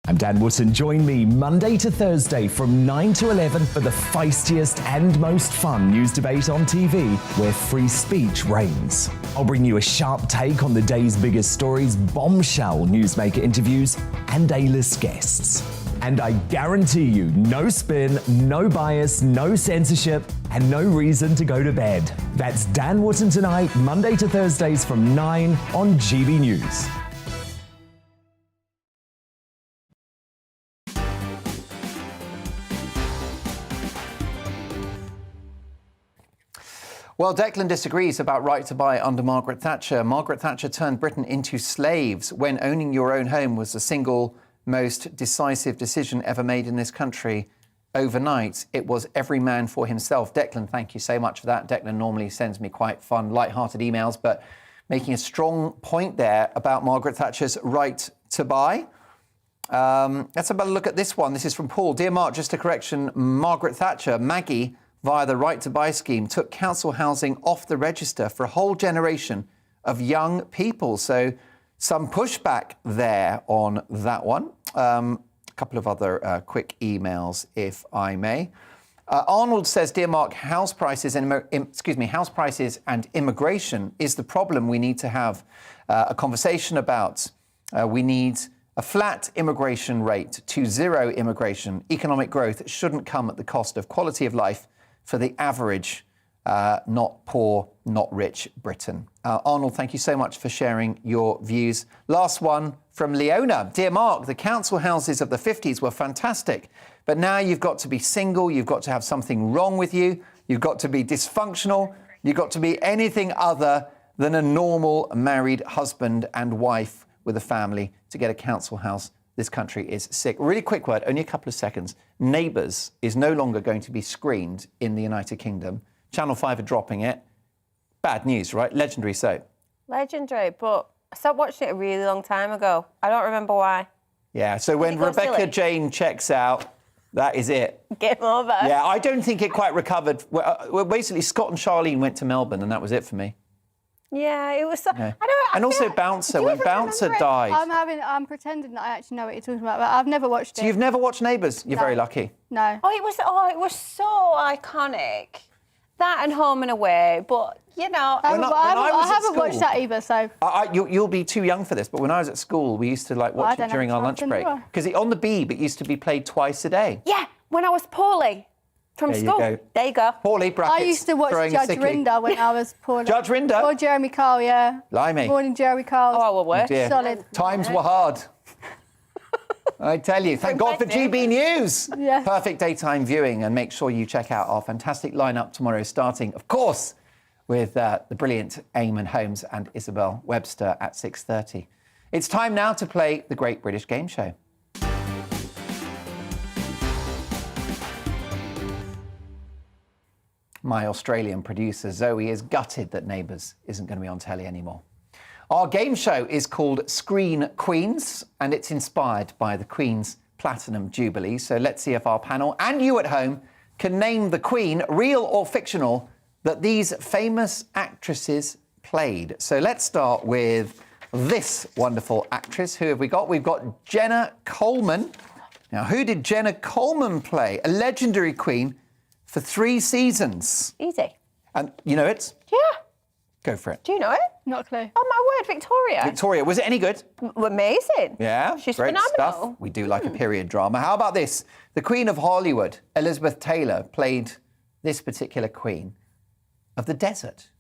I'm Dan Wootton. Join me Monday to Thursday from 9 to 11 for the feistiest and most fun news debate on TV, where free speech reigns. I'll bring you a sharp take on the day's biggest stories, bombshell newsmaker interviews, and A-list guests. And I guarantee you, no spin, no bias, no censorship, and no reason to go to bed. That's Dan Wootton tonight, Monday to Thursdays from 9 on GB News. Well, Declan disagrees about right to buy under Margaret Thatcher. Margaret Thatcher turned Britain into slaves when owning your own home was the single most decisive decision ever made in this country. Overnight, it was every man for himself. Declan, thank you so much for that. Declan normally sends me quite fun, light-hearted emails, but making a strong point there about Margaret Thatcher's right to buy. Let's have a look at this one. This is from Paul. Dear Mark, just a correction. Margaret Thatcher, Maggie, via the Right to Buy scheme, took council housing off the register for a whole generation of young people. So some pushback there on that one. A couple of other quick emails, if I may. Arnold says, Dear Mark, house prices and immigration is the problem we need to have a conversation about. We need a flat immigration rate to zero immigration. Economic growth shouldn't come at the cost of quality of life for the average, not poor, not rich Britain. Arnold, thank you so much for sharing your views. Last one from Leona. Dear Mark, the council houses of the 50s were fantastic, but now you've got to be single, you've got to have something wrong with you, you've got to be dysfunctional, you've got to be anything other than a normal married husband and wife with a family to get a council house. This country is sick. Really quick word, only a couple of seconds. Neighbours is no longer going to be screened in the United Kingdom. Channel 5 are dropping it. Bad news, right? Legendary soap. Legendary, but I stopped watching it a really long time ago. I don't remember why. Yeah, so when Rebecca Jane checks out, that is it. Game over. Yeah, I don't think it quite recovered. Well, basically, Scott and Charlene went to Melbourne, and that was it for me. Yeah, it was so... Yeah. And also Bouncer, when Bouncer died. I'm pretending that I actually know what you're talking about, but I've never watched it. So you've never watched Neighbours? You're very lucky. No. Oh, it was so iconic. That and Home and Away, but, you know... I haven't watched that either, so... You'll be too young for this, but when I was at school, we used to watch it during our lunch break. Because on the Beeb, it used to be played twice a day. Yeah, when I was poorly. From school. There you go. Poorly, brackets. I used to watch Judge Rinder when I was poorly. Judge Rinder? Or Jeremy Kyle, yeah. Blimey. Morning Jeremy Kyle. Oh, well, worse. Dear. Solid. Times were hard. I tell you. Thank God for GB News. Yeah. Perfect daytime viewing. And make sure you check out our fantastic lineup tomorrow, starting, of course, with the brilliant Eamon Holmes and Isabel Webster at 6:30. It's time now to play the Great British Game Show. My Australian producer, Zoe, is gutted that Neighbours isn't going to be on telly anymore. Our game show is called Screen Queens, and it's inspired by the Queen's Platinum Jubilee. So let's see if our panel and you at home can name the Queen, real or fictional, that these famous actresses played. So let's start with this wonderful actress. Who have we got? We've got Jenna Coleman. Now, who did Jenna Coleman play? A legendary queen for 3 seasons. Easy. And you know it? Yeah. Go for it. Do you know it? Not a clue. Oh, my word, Victoria. Victoria, was it any good? Amazing. Yeah, she's great phenomenal. stuff. We do like a period drama. How about this? The Queen of Hollywood, Elizabeth Taylor, played this particular queen of the desert.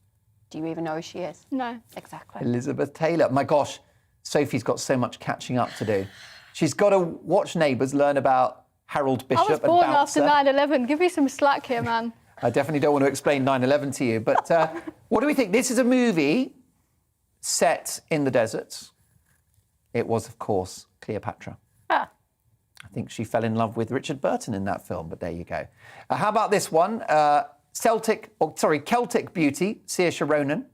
Do you even know who she is? No. Exactly. Elizabeth Taylor. My gosh, Sophie's got so much catching up to do. She's got to watch Neighbours, learn about Harold Bishop I was born and Bouncer. after 9/11. Give me some slack here, man. I definitely don't want to explain 9/11 to you. But what do we think? This is a movie set in the desert. It was, of course, Cleopatra. Ah. I think she fell in love with Richard Burton in that film, but there you go. How about this one? Celtic beauty, Saoirse Ronan,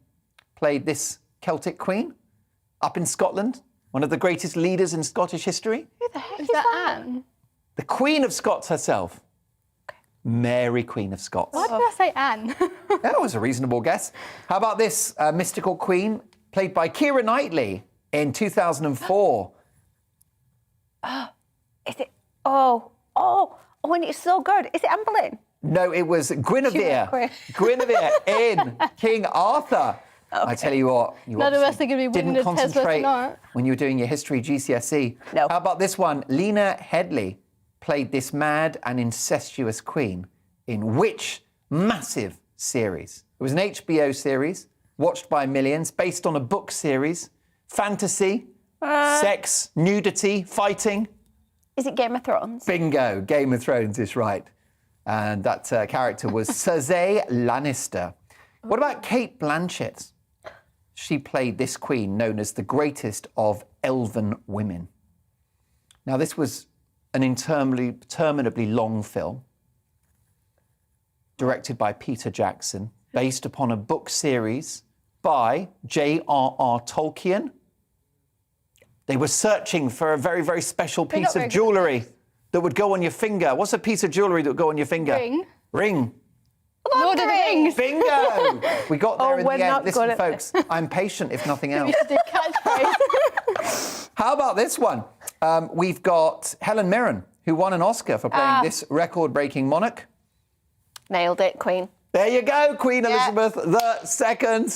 played this Celtic queen up in Scotland, one of the greatest leaders in Scottish history. Who the heck is that? Anne? The Queen of Scots herself. Mary, Queen of Scots. Why did I say Anne? That was a reasonable guess. How about this mystical queen, played by Keira Knightley in 2004? Is it? Oh, and it's so good. Is it Anne Boleyn? No, it was Guinevere. Guinevere in King Arthur. Okay. I tell you what, you none of us are going to be winning didn't the Tesla concentrate tonight. when you were doing your history GCSE. No. How about this one? Lena Headey played this mad and incestuous queen in which massive series? It was an HBO series, watched by millions, based on a book series. Fantasy, sex, nudity, fighting. Is it Game of Thrones? Bingo, Game of Thrones is right. And that character was Cersei Lannister. What about Kate Blanchett? She played this queen known as the greatest of elven women. Now, this was an interminably long film directed by Peter Jackson, based upon a book series by J.R.R. Tolkien. They were searching for a very, very special piece of jewellery that would go on your finger. What's a piece of jewellery that would go on your finger? Ring. Lord of the Rings. Bingo! We got there in the end. Listen, good folks, I'm patient, if nothing else. We should do catchphrase. How about this one? We've got Helen Mirren, who won an Oscar for playing this record-breaking monarch. Nailed it, Queen. There you go, Queen Elizabeth II.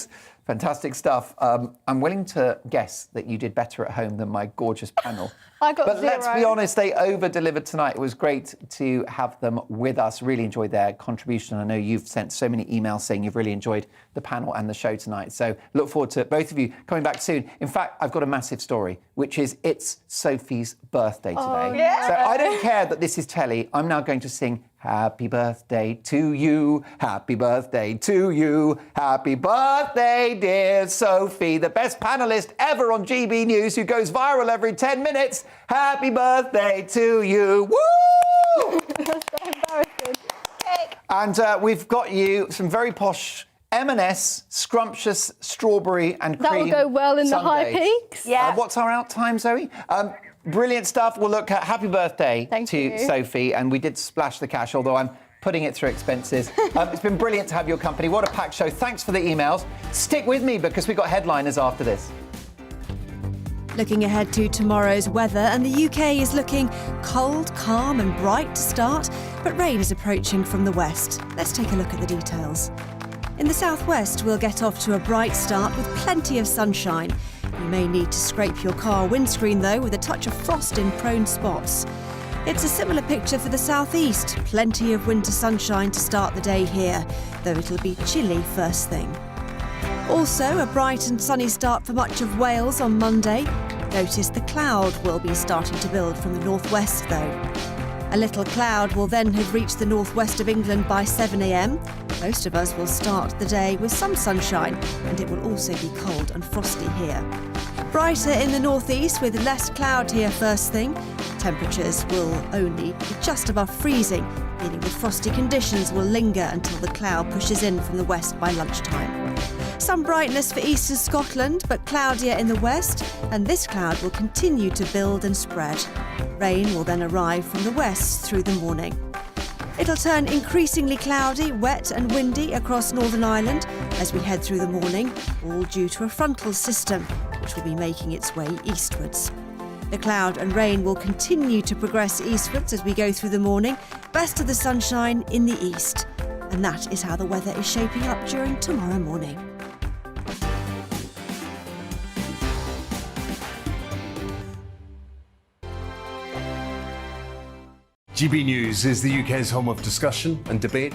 Fantastic stuff. I'm willing to guess that you did better at home than my gorgeous panel. I got But 0. let's be honest, they over-delivered tonight. It was great to have them with us. Really enjoyed their contribution. I know you've sent so many emails saying you've really enjoyed the panel and the show tonight. So look forward to both of you coming back soon. In fact, I've got a massive story, which is it's Sophie's birthday today. So I don't care that this is telly. I'm now going to sing Happy birthday to you, happy birthday to you, happy birthday, dear Sophie, the best panellist ever on GB News who goes viral every 10 minutes. Happy birthday to you. Woo! That's so embarrassing. And we've got you some very posh M&S scrumptious strawberry and cream. That will go well in the high sundaes. peaks. Yeah. What's our out time, Zoe? Brilliant stuff. Well, look, happy birthday to Sophie. And we did splash the cash, although I'm putting it through expenses. It's been brilliant to have your company. What a packed show. Thanks for the emails. Stick with me because we've got headliners after this. Looking ahead to tomorrow's weather, and the UK is looking cold, calm and bright to start, but rain is approaching from the west. Let's take a look at the details. In the southwest, we'll get off to a bright start with plenty of sunshine. You may need to scrape your car windscreen, though, with a touch of frost in prone spots. It's a similar picture for the southeast. Plenty of winter sunshine to start the day here, though it'll be chilly first thing. Also, a bright and sunny start for much of Wales on Monday. Notice the cloud will be starting to build from the northwest, though. A little cloud will then have reached the northwest of England by 7 a.m. Most of us will start the day with some sunshine, and it will also be cold and frosty here. Brighter in the northeast with less cloud here first thing. Temperatures will only be just above freezing, meaning the frosty conditions will linger until the cloud pushes in from the west by lunchtime. Some brightness for eastern Scotland, but cloudier in the west, and this cloud will continue to build and spread. Rain will then arrive from the west through the morning. It'll turn increasingly cloudy, wet and windy across Northern Ireland as we head through the morning, all due to a frontal system, which will be making its way eastwards. The cloud and rain will continue to progress eastwards as we go through the morning, best of the sunshine in the east. And that is how the weather is shaping up during tomorrow morning. GB News is the UK's home of discussion and debate.